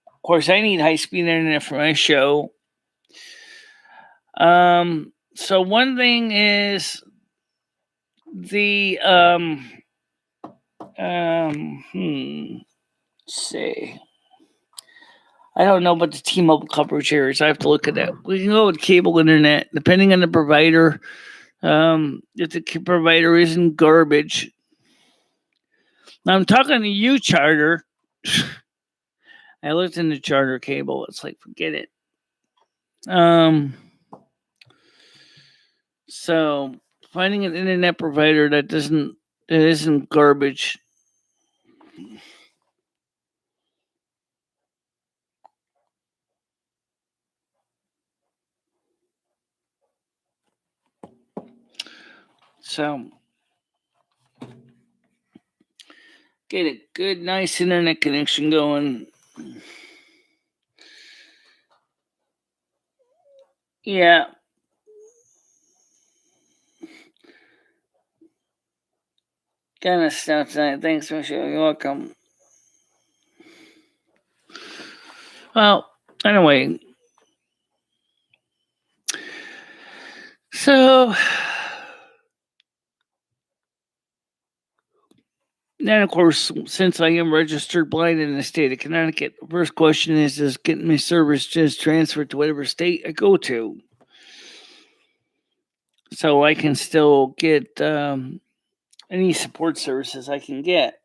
Of course, I need high speed internet for my show. So one thing is the let's see. I don't know what the T-Mobile coverage here is. I have to look at that. We can go with cable internet, depending on the provider. If the provider isn't garbage. Now I'm talking to you, Charter. I looked into Charter cable. It's like, forget it. So finding an internet provider that isn't garbage. So get a good, nice internet connection going. Yeah. Kind of stuff tonight. Thanks, Michelle. You're welcome. Well, anyway. So then, of course, since I am registered blind in the state of Connecticut, the first question is getting my service just transferred to whatever state I go to, so I can still get any support services I can get.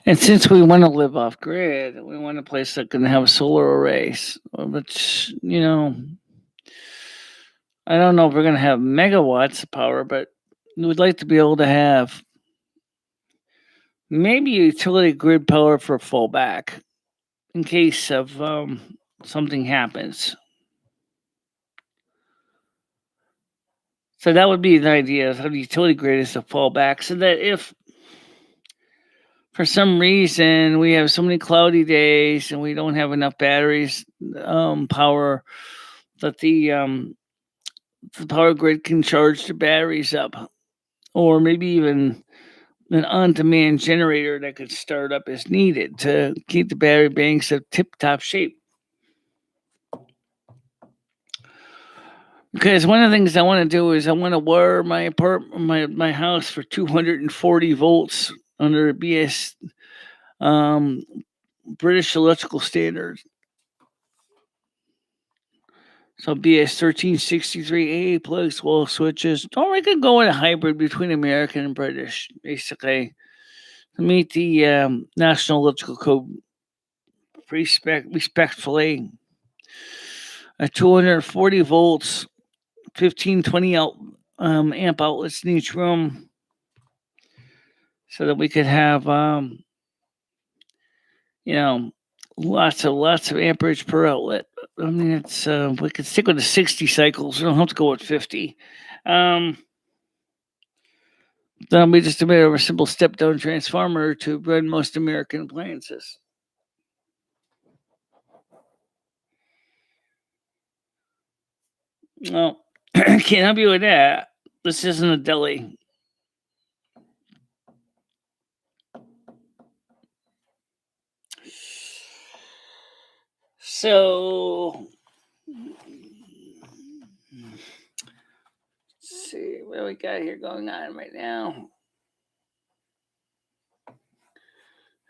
And since we want to live off grid, we want a place that can have solar arrays, which, I don't know if we're going to have megawatts of power, but we would like to be able to have maybe utility grid power for fallback in case of something happens. So that would be the idea of the utility grid is to fall back, so that if for some reason we have so many cloudy days and we don't have enough batteries power, that the power grid can charge the batteries up, or maybe even an on-demand generator that could start up as needed to keep the battery banks of tip-top shape. Because one of the things I want to do is I want to wire my house for 240 volts under BS British electrical standard. So BS 1363A plugs, wall switches. Or we could go in a hybrid between American and British, basically, to meet the National Electrical Code respectfully. At 240 volts, 1520 amp outlets in each room, so that we could have lots of amperage per outlet. I mean, it's we could stick with the 60 cycles. We don't have to go with 50. Then we just made a simple step-down transformer to run most American appliances. Well, can't help you with that. This isn't a deli. So, let's see what we got here going on right now.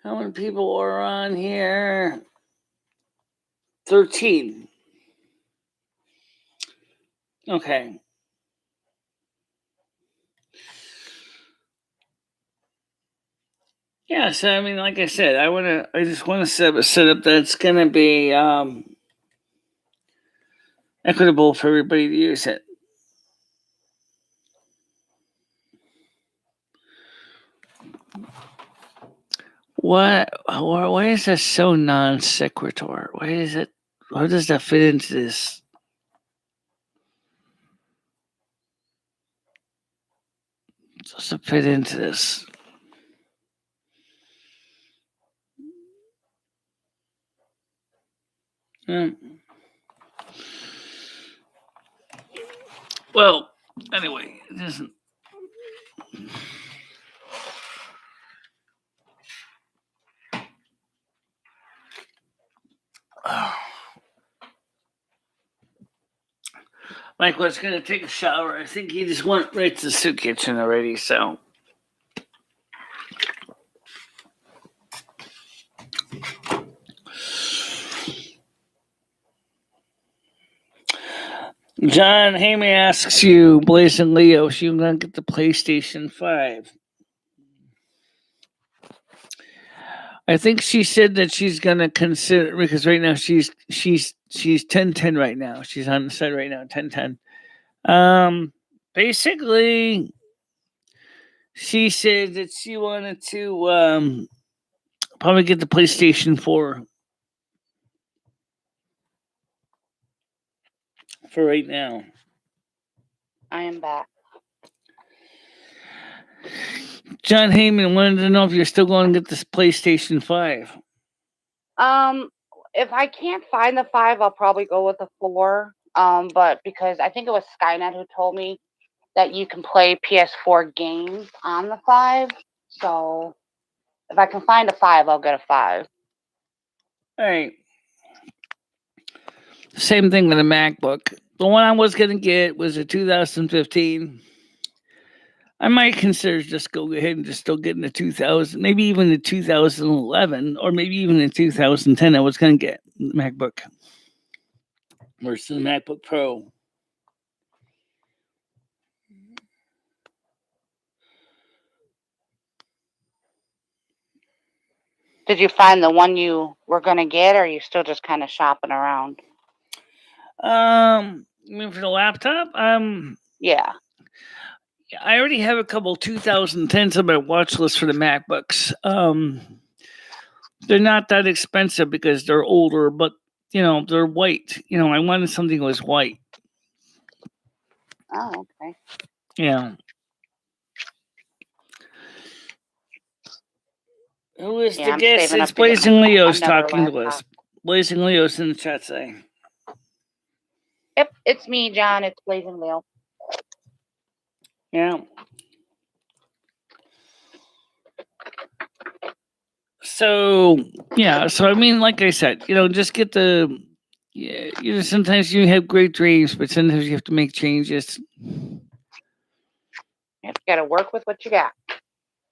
How many people are on here? 13. Okay. Yeah, so I mean, like I said, I just want to set up a setup that's gonna be equitable for everybody to use it. Why is this so non sequitur? Why is it? How does that fit into this? Does it fit into this? Well, anyway, it isn't. Mike was going to take a shower. I think he just went right to the soup kitchen already, so. John Hamey asks you, Blazing Leo, if you're going to get the PlayStation 5. I think she said that she's going to consider, because right now she's 1010 right now. She's on the site right now, 1010. Basically, she said that she wanted to probably get the PlayStation 4 for right now. I am back. John Heyman wanted to know if you're still going to get this PlayStation 5. If I can't find the 5, I'll probably go with the 4. But because I think it was Skynet who told me that you can play PS4 games on the 5. So if I can find a 5, I'll get a 5. All right. Same thing with a MacBook. The one I was going to get was a 2015. I might consider just go ahead and just still getting the 2000, maybe even the 2011, or maybe even the 2010. I was going to get the MacBook versus the MacBook Pro. Did you find the one you were going to get, or are you still just kind of shopping around? You mean for the laptop? Yeah. I already have a couple 2010s on my watch list for the MacBooks. They're not that expensive because they're older, but they're white. I wanted something that was white. Oh, okay. Yeah. Who is the guest? It's Blazing Leo's talking to us. Blazing Leo's in the chat saying. Yep, it's me, John. It's Blazing Leo. Yeah. So I mean, like I said, just get the. Yeah, sometimes you have great dreams, but sometimes you have to make changes. You got to work with what you got.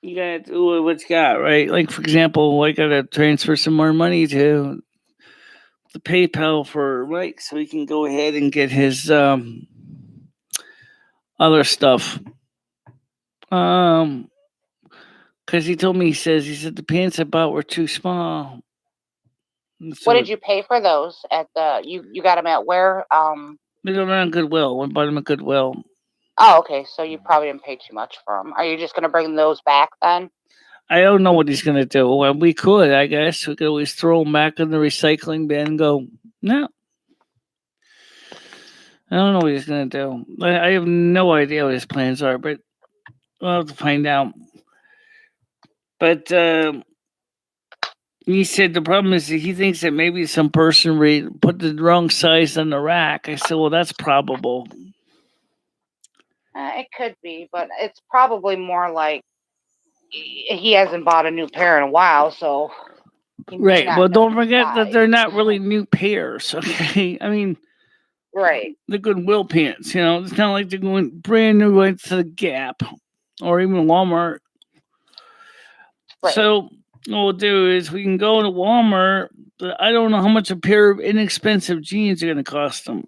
you gotta do what you got, right? Like for example, I gotta transfer some more money to the PayPal for Mike so he can go ahead and get his other stuff. Because he told me, he said the pants I bought were too small. So what did you pay for those at the? You got them at where? They go around Goodwill. I bought them at Goodwill. Oh, okay. So you probably didn't pay too much for them. Are you just gonna bring those back then? I don't know what he's gonna do. Well, we could, I guess, we could always throw them back in the recycling bin and go. No, I don't know what he's gonna do. I have no idea what his plans are, but we'll have to find out. But he said the problem is that he thinks that maybe some person put the wrong size on the rack. I said, well, that's probable. It could be, but it's probably more like he hasn't bought a new pair in a while, so. Right. Well, don't forget that they're not really new pairs. Okay. I mean, right. The Goodwill pants. It's not like they're going brand new right to the Gap or even Walmart. Right. So what we'll do is we can go to Walmart, but I don't know how much a pair of inexpensive jeans are going to cost them.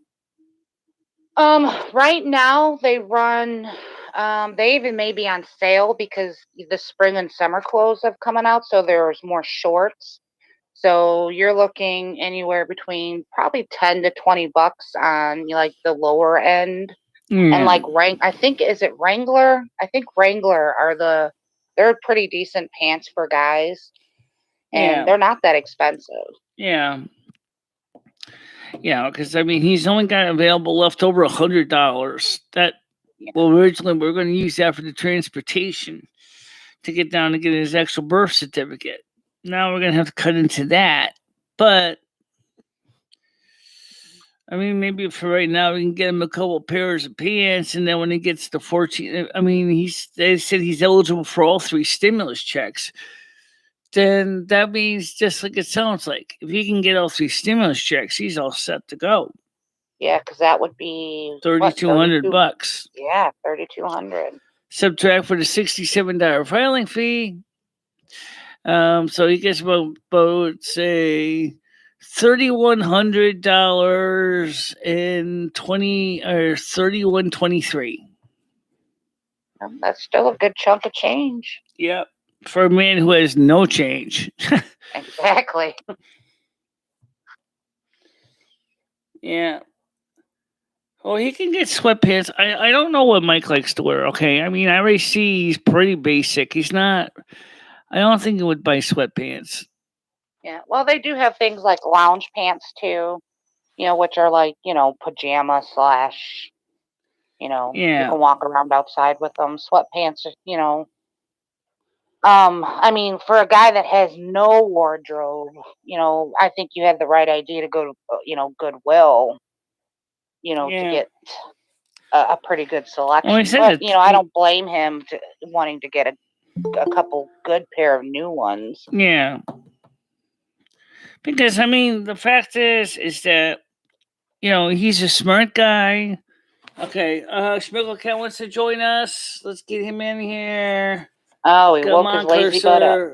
Right now they run. They even may be on sale because the spring and summer clothes have coming out, so there's more shorts. So you're looking anywhere between probably $10 to $20 on like the lower end, and like I think is it Wrangler? I think Wrangler they're pretty decent pants for guys, and they're not that expensive. Yeah. Yeah, because I mean he's only got available left over $100. Well, originally we were going to use that for the transportation to get down and get his actual birth certificate. Now we're going to have to cut into that. But, I mean, maybe for right now we can get him a couple pairs of pants, and then when he gets to 14, I mean, they said he's eligible for all 3 stimulus checks. Then that means, just like it sounds like, if he can get all 3 stimulus checks, he's all set to go. Yeah, because that would be $3,200. Yeah, $3,200. Subtract for the $67 filing fee. So he gets about say $3,100 and $31.23. That's still a good chunk of change. Yep, for a man who has no change. Exactly. Yeah. Well, he can get sweatpants. I don't know what Mike likes to wear. Okay, I mean, I already see he's pretty basic. He's not. I don't think he would buy sweatpants. Yeah, well, they do have things like lounge pants too, which are like, pajama / you can walk around outside with them. Sweatpants, I mean, for a guy that has no wardrobe, I think you had the right idea to go to, Goodwill, to get a pretty good selection. Well, but, I don't blame him to wanting to get a couple good pair of new ones. Yeah. Because, I mean, the fact is that, he's a smart guy. Okay, Schmiggelcat wants to join us. Let's get him in here. Oh, he woke his lazy butt up.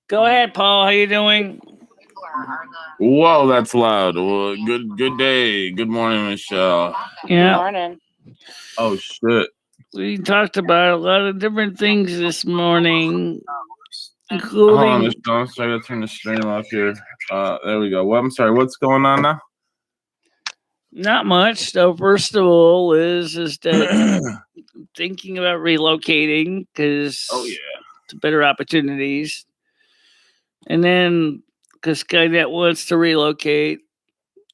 Go ahead, Paul. How you doing? Whoa, that's loud. Well, good day. Good morning, Michelle. Yeah. Good morning. Oh, shit. We talked about a lot of different things this morning, including... Hold on, Michelle. So I gotta turn the stream off here. There we go. Well, I'm sorry. What's going on now? Not much. So first of all, is that thinking about relocating because to better opportunities, and then because Skynet wants to relocate,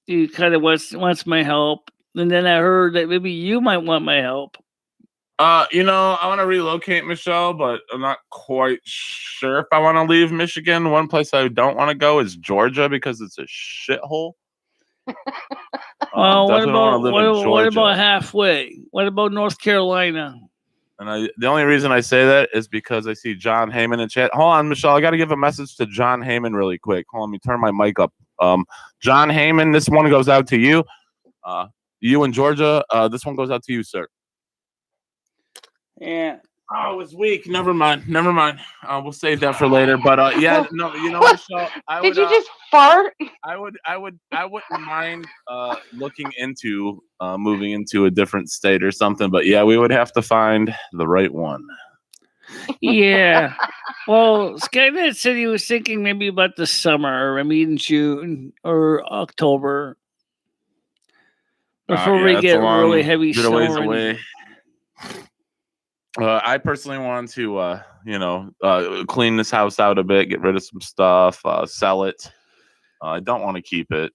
he kind of wants my help, and then I heard that maybe you might want my help. I want to relocate, Michelle, but I'm not quite sure if I want to leave Michigan. One place I don't want to go is Georgia because it's a shithole. Well, what about halfway? What about North Carolina? And the only reason I say that is because I see John Heyman in chat. Hold on, Michelle. I got to give a message to John Heyman really quick. Hold on, let me turn my mic up. John Heyman, this one goes out to you. You in Georgia. This one goes out to you, sir. Yeah. Oh, it was weak. Never mind. We'll save that for later. But yeah, no, Michelle, Did you just fart? I wouldn't mind looking into moving into a different state or something. But yeah, we would have to find the right one. Yeah. Well, Skynet said he was thinking maybe about the summer, or maybe in June or October, before we that's get a long really heavy bit of ways snow. away. I personally want to, clean this house out a bit, get rid of some stuff, sell it. I don't want to keep it.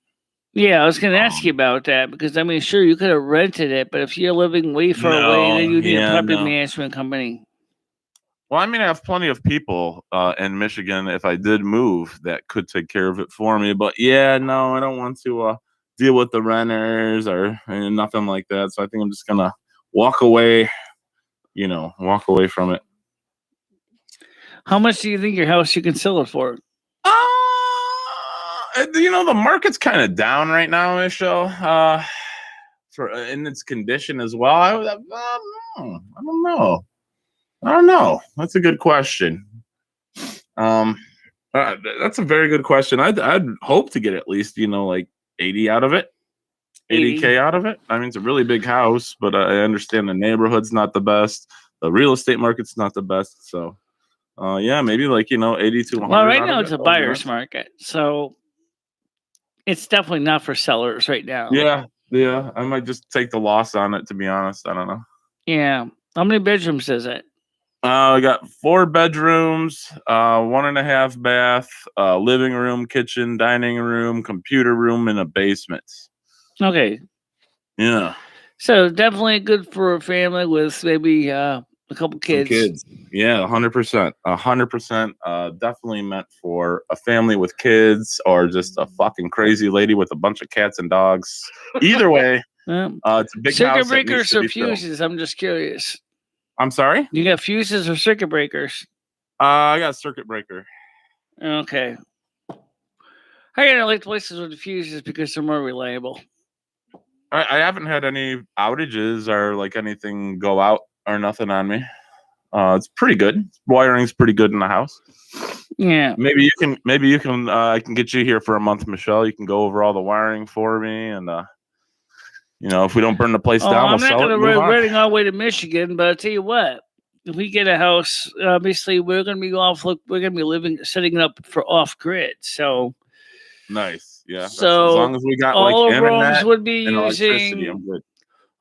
Yeah, I was going to ask you about that because I mean, sure, you could have rented it, but if you're living way far away, then you need a property management company. Well, I mean, I have plenty of people in Michigan, if I did move, that could take care of it for me. But yeah, no, I don't want to deal with the renters or nothing like that. So I think I'm just going to walk away, walk away from it. How much do you think your house you can sell it for? The market's kind of down right now, Michelle. For in its condition as well. I don't know. That's a good question. That's a very good question. I'd hope to get at least like 80 out of it, 80K out of it. I mean, it's a really big house, but I understand the neighborhood's not the best. The real estate market's not the best. So, yeah, maybe like 80 to 100. Well, right now it's a buyer's market, so it's definitely not for sellers right now. Yeah. I might just take the loss on it, to be honest. I don't know. Yeah. How many bedrooms is it? I got 4 bedrooms, 1.5 bath, living room, kitchen, dining room, computer room, and a basement. Okay. Yeah. So definitely good for a family with maybe a couple kids. Some kids. Yeah, 100%. 100%. Definitely meant for a family with kids or just a fucking crazy lady with a bunch of cats and dogs. Either way, it's a big circuit house. Circuit breakers or fuses? I'm just curious. I'm sorry? You got fuses or circuit breakers? I got a circuit breaker. Okay. I gotta like places with the fuses because they're more reliable. I haven't had any outages or like anything go out or nothing on me. It's pretty good. Wiring's pretty good in the house. Yeah. Maybe you can. I can get you here for a month, Michelle. You can go over all the wiring for me, and if we don't burn the place down, I'm not going to running all the way to Michigan, but I'll tell you what. If we get a house, obviously we're going to be setting it up for off grid. So nice, yeah. So as long as we got all like rooms would be using. I'm good.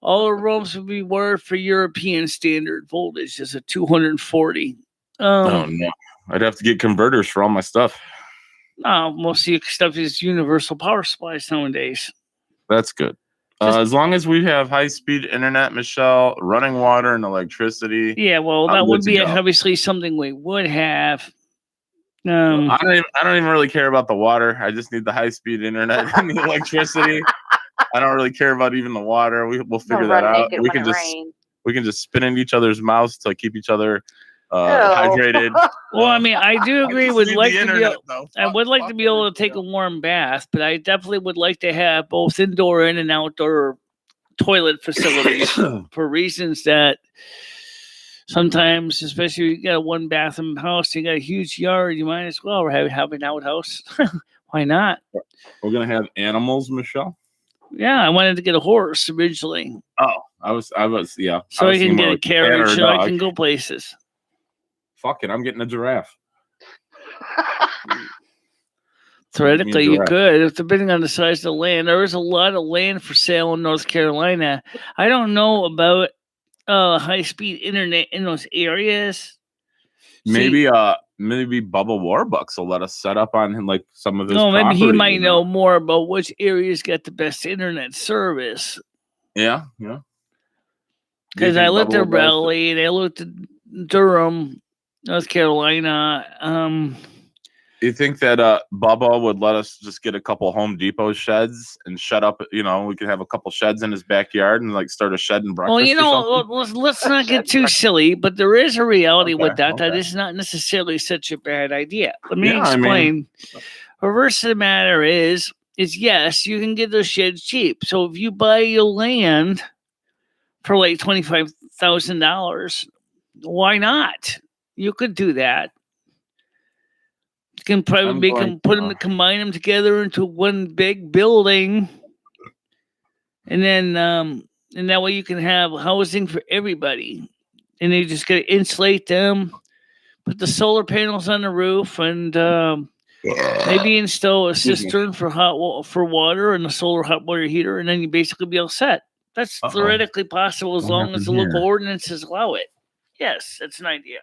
All the rooms would be wired for European standard voltage, is a 240. Oh no, I'd have to get converters for all my stuff. No, most of your stuff is universal power supplies nowadays. That's good. As long as we have high-speed internet, Michelle, running water and electricity. Yeah, well, that would be obviously something we would have. I don't even really care about the water. I just need the high-speed internet and the electricity. I don't really care about even the water. We'll figure that out. We can just spin in each other's mouths to keep each other hydrated. Well, I mean, I do agree with I would like to be able to take a warm bath, but I definitely would like to have both indoor and outdoor toilet facilities for reasons that sometimes, especially if you got a 1-bathroom house, you got a huge yard, you might as well have an outhouse. Why not? We're gonna have animals, Michelle. Yeah, I wanted to get a horse originally. Oh, I was, yeah. So I can get a carriage, so I can go places. Fuck it, I'm getting a giraffe. Theoretically, you could, depending on the size of the land. There is a lot of land for sale in North Carolina. I don't know about high-speed internet in those areas. Maybe Bubba Warbucks will let us set up on like some of his. No, maybe he might know more about which areas get the best internet service. Yeah. Because I lived in Raleigh and I lived in Durham, North Carolina. You think that Bubba would let us just get a couple Home Depot sheds and shut up? We could have a couple sheds in his backyard and like start a shed and breakfast. Well, let's not get too silly, but there is a reality with that. That is not necessarily such a bad idea. Let me explain. Reverse of the matter is yes, you can get those sheds cheap. So if you buy your land for like $25,000, why not? You could do that. You can probably combine them together into one big building, and then and that way you can have housing for everybody. And you just got to insulate them, put the solar panels on the roof, and maybe install a cistern for water and a solar hot water heater, and then you basically be all set. That's theoretically possible as long as the local ordinances allow it. Yes, that's an idea.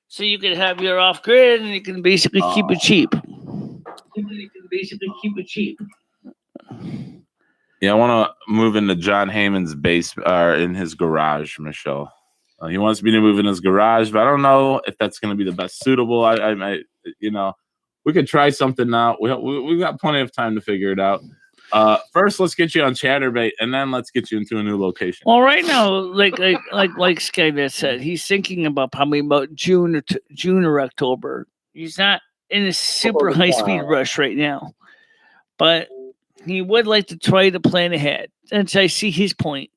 So you could have your off grid, and you can basically keep it cheap. Yeah, I want to move into John Heyman's base or in his garage, Michelle. He wants me to move in his garage, but I don't know if that's going to be the best suitable. I might, we could try something out. We got plenty of time to figure it out. First, let's get you on Chatterbait, and then let's get you into a new location. Well, right now, like Skynet said, he's thinking about probably about June or October. He's not in a super high speed rush right now, but he would like to try to plan ahead. And I see his point.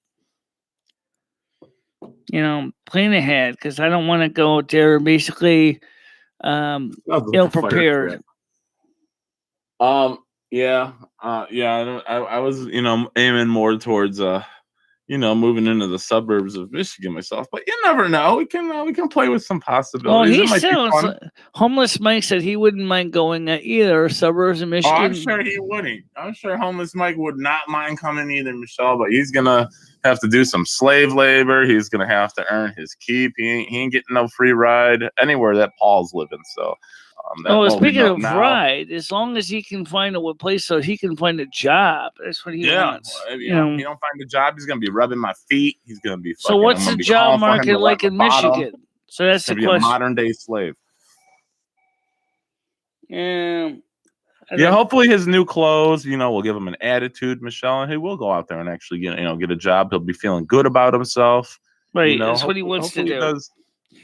Plan ahead, because I don't want to go there basically ill prepared. Yeah. I was, aiming more towards, moving into the suburbs of Michigan myself, but you never know. We can play with some possibilities. Well, he sounds Homeless Mike said he wouldn't mind going at either suburbs of Michigan. Oh, I'm sure he wouldn't. I'm sure Homeless Mike would not mind coming either, Michelle, but he's gonna have to do some slave labor. He's gonna have to earn his keep. He ain't getting no free ride anywhere that Paul's living. So. Speaking of ride, as long as he can find a place so he can find a job, that's what he wants. If he don't find a job, he's gonna be rubbing my feet. He's gonna be. So what's the job market like in Michigan? So that's the question. A modern day slave. Yeah. Hopefully his new clothes, will give him an attitude, Michelle, and he will go out there and actually get a job. He'll be feeling good about himself. Right. That's what he wants to do.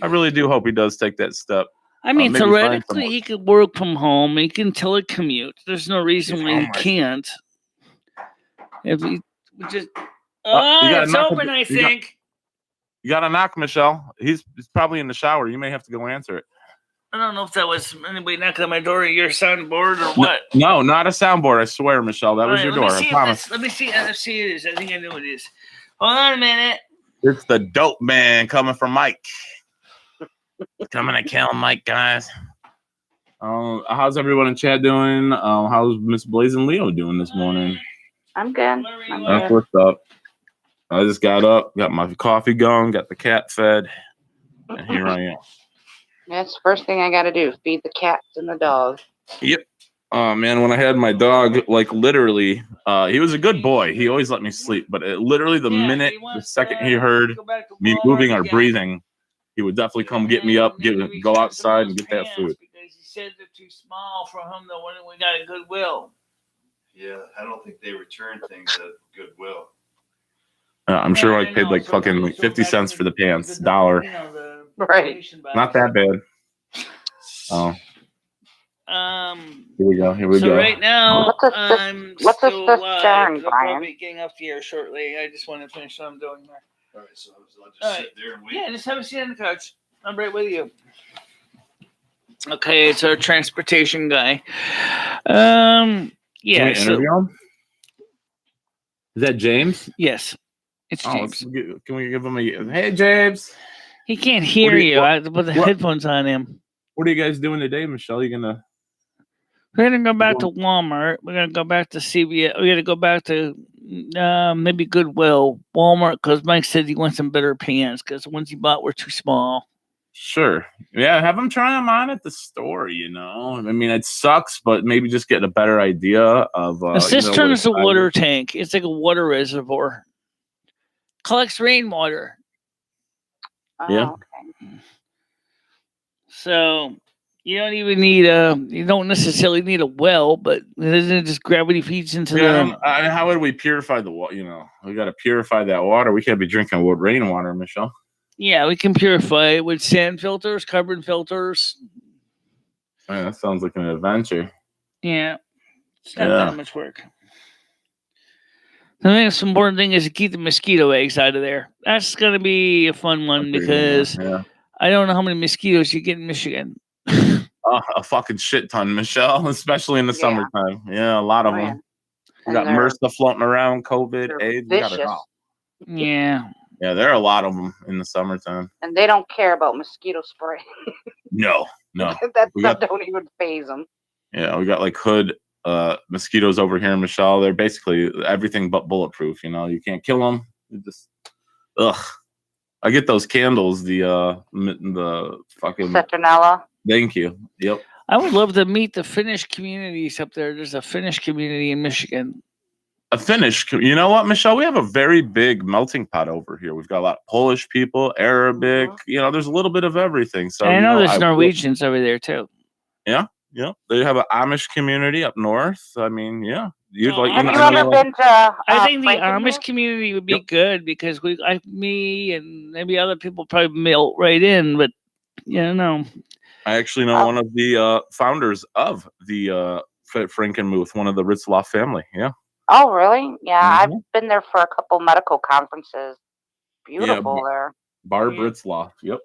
I really do hope he does take that step. I mean, theoretically, he could work from home. He can telecommute. There's no reason why he can't. If he just, it's open, I think. You got a knock, Michelle. He's probably in the shower. You may have to go answer it. I don't know if that was anybody knocking on my door or your soundboard or what. No, not a soundboard. I swear, Michelle, that was your door. I promise. Let me see it is. I think I know it is. Hold on a minute. It's the dope man coming from Mike. Coming to kill Mike, guys. How's everyone in chat doing? How's Miss Blazing Leo doing this morning? I'm good. That's what's up. I just got up, got my coffee going, got the cat fed, and here I am. That's the first thing I got to do, feed the cats and the dog. Yep. Man, when I had my dog, literally, he was a good boy. He always let me sleep, but literally the second he heard me moving or breathing, he would definitely come get me up, go outside and get that food. Because he said they're too small for him. The one we got at Goodwill. Yeah, I don't think they return things at Goodwill. I'm sure I paid fucking 50 cents for the pants, $1. Right. Not that bad. Oh. Here we go. So right now, what's this John, Brian? I'll be getting off the air shortly. I just want to finish what I'm doing there. All right, so I'll just sit there and wait. Yeah, just have a seat on the couch. I'm right with you. Okay, it's our transportation guy. Yeah. Is that James? Yes, it's James. Can we give him a hey, James? He can't hear you. I put the headphones on him. What are you guys doing today, Michelle? We're gonna go back to Walmart. We're gonna go back to CVS. We're gonna go back to maybe Goodwill, Walmart, because Mike said he wants some better pants because the ones he bought were too small. Sure. Yeah, have them try them on at the store, I mean, it sucks, but maybe just get a better idea of... a cistern is a water tank. It's like a water reservoir. Collects rainwater. Oh, yeah. Okay. So... You don't even need you don't necessarily need a well, but isn't it just gravity feeds into the... how would we purify the water? We got to purify that water. We can't be drinking rainwater, Michelle. Yeah, we can purify it with sand filters, carbon filters. Man, that sounds like an adventure. Yeah. It's not that much work. The next important thing is to keep the mosquito eggs out of there. That's going to be a fun one because I don't know how many mosquitoes you get in Michigan. A fucking shit ton, Michelle, especially in the summertime. Yeah, a lot of them. We got MRSA floating around, COVID, AIDS. We got it all. Yeah. Yeah, there are a lot of them in the summertime. And they don't care about mosquito spray. No. That don't even phase them. Yeah, we got like hood mosquitoes over here in Michelle. They're basically everything but bulletproof. You know, you can't kill them. Just I get those candles. The fucking citronella. Thank you. Yep. I would love to meet the Finnish communities up there. There's a Finnish community in Michigan. A Finnish, you know what, Michelle? We have a very big melting pot over here. We've got a lot of Polish people, Arabic. You know, there's a little bit of everything. So and I know there's Norwegians over there too. Yeah. They have an Amish community up north. I mean, yeah. Have you ever been to? I think the Amish community would be good because me and maybe other people probably melt right in, but no. I actually know one of the founders of the Frankenmuth, one of the Ritzloff family. Yeah. Oh, really? Yeah, I've been there for a couple medical conferences. Beautiful there. Barb Ritzloff. Yep.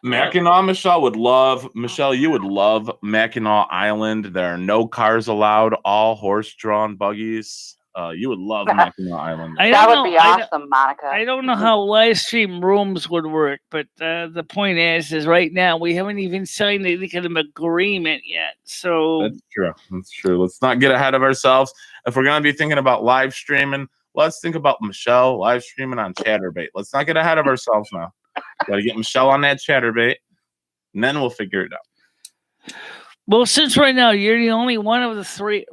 Mackinac, Michelle would love. Michelle, you would love Mackinac Island. There are no cars allowed. All horse-drawn buggies. You would love Mackinac Island. That would be awesome, Monica. I don't know how live stream rooms would work, but the point is right now we haven't even signed any kind of agreement yet. So that's true. That's true. Let's not get ahead of ourselves. If we're gonna be thinking about live streaming, let's think about Michelle live streaming on Chatterbait. Let's not get ahead of ourselves now. Gotta get Michelle on that Chatterbait, and then we'll figure it out. Well, since right now you're the only one of the three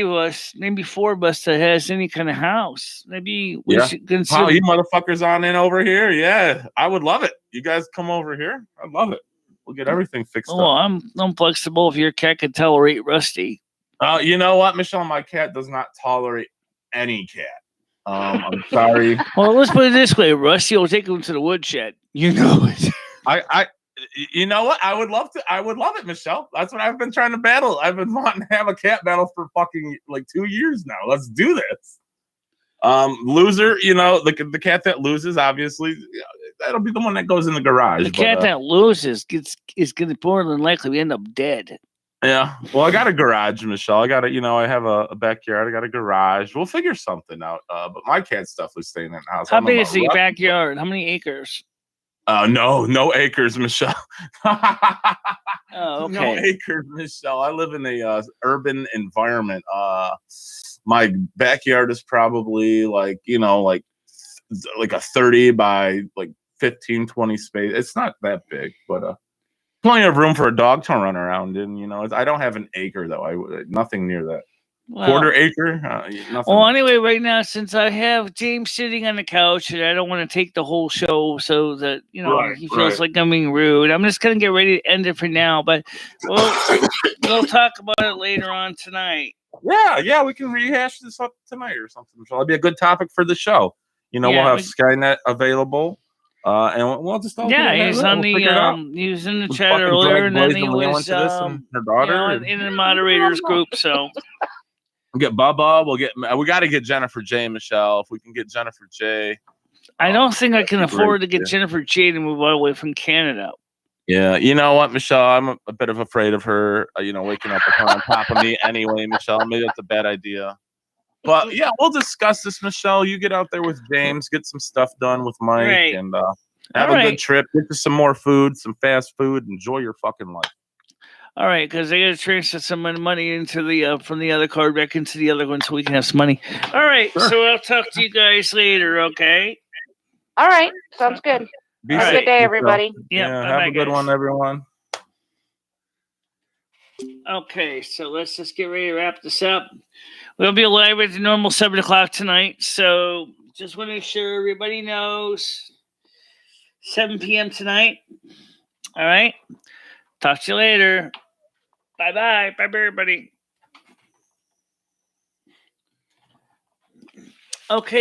of us, maybe four of us that has any kind of house. Maybe we should consider. Oh, you motherfuckers on in over here? Yeah, I would love it. You guys come over here. I'd love it. We'll get everything fixed up. I'm flexible if your cat can tolerate Rusty. You know what, Michelle? My cat does not tolerate any cat. I'm sorry. Well, let's put it this way: Rusty will take him to the woodshed. You know it. You know what? I would love it, Michelle. That's what I've been trying to battle. I've been wanting to have a cat battle for fucking like 2 years now. Let's do this. Loser, the cat that loses, obviously, that'll be the one that goes in the garage. The cat that loses is going to more than likely end up dead. Yeah. Well, I got a garage, Michelle. I have a backyard. I got a garage. We'll figure something out. But my cat's definitely staying in the house. How big is the backyard? How many acres? No acres, Michelle. Oh, okay. No acres, Michelle. I live in a urban environment. My backyard is probably like a 30 by like 15, 20 space. It's not that big, but plenty of room for a dog to run around in. I don't have an acre though. Nothing near that. Well, quarter acre. Nothing. Well, anyway, right now, since I have James sitting on the couch and I don't want to take the whole show so that, he feels like I'm being rude, I'm just going to get ready to end it for now. But we'll talk about it later on tonight. Yeah, we can rehash this up tonight or something. It'll be a good topic for the show. We'll have Skynet available. And we'll just he's on he was in the chat earlier, and then he was her daughter in the moderators group. So we'll get Bubba. We got to get Jennifer J. Michelle. If we can get Jennifer J. I don't think I can afford to get Jennifer J. to move all the way from Canada. Yeah, you know what, Michelle? I'm a bit afraid of her. Waking up with her on top of me anyway, Michelle. Maybe that's a bad idea. But yeah, we'll discuss this, Michelle. You get out there with James, get some stuff done with Mike, and have a good trip. Get to some more food, some fast food. Enjoy your fucking life. All right, because I got to transfer some money into the from the other card back into the other one so we can have some money. All right, so I'll talk to you guys later. Okay. All right, sounds good. Have a good day, everybody. Yeah, have a good one, everyone. Okay, so let's just get ready to wrap this up. We'll be live at the normal 7 o'clock tonight. So just want to make sure everybody knows 7 p.m. tonight. All right. Talk to you later. Bye-bye. Bye, everybody. Okay.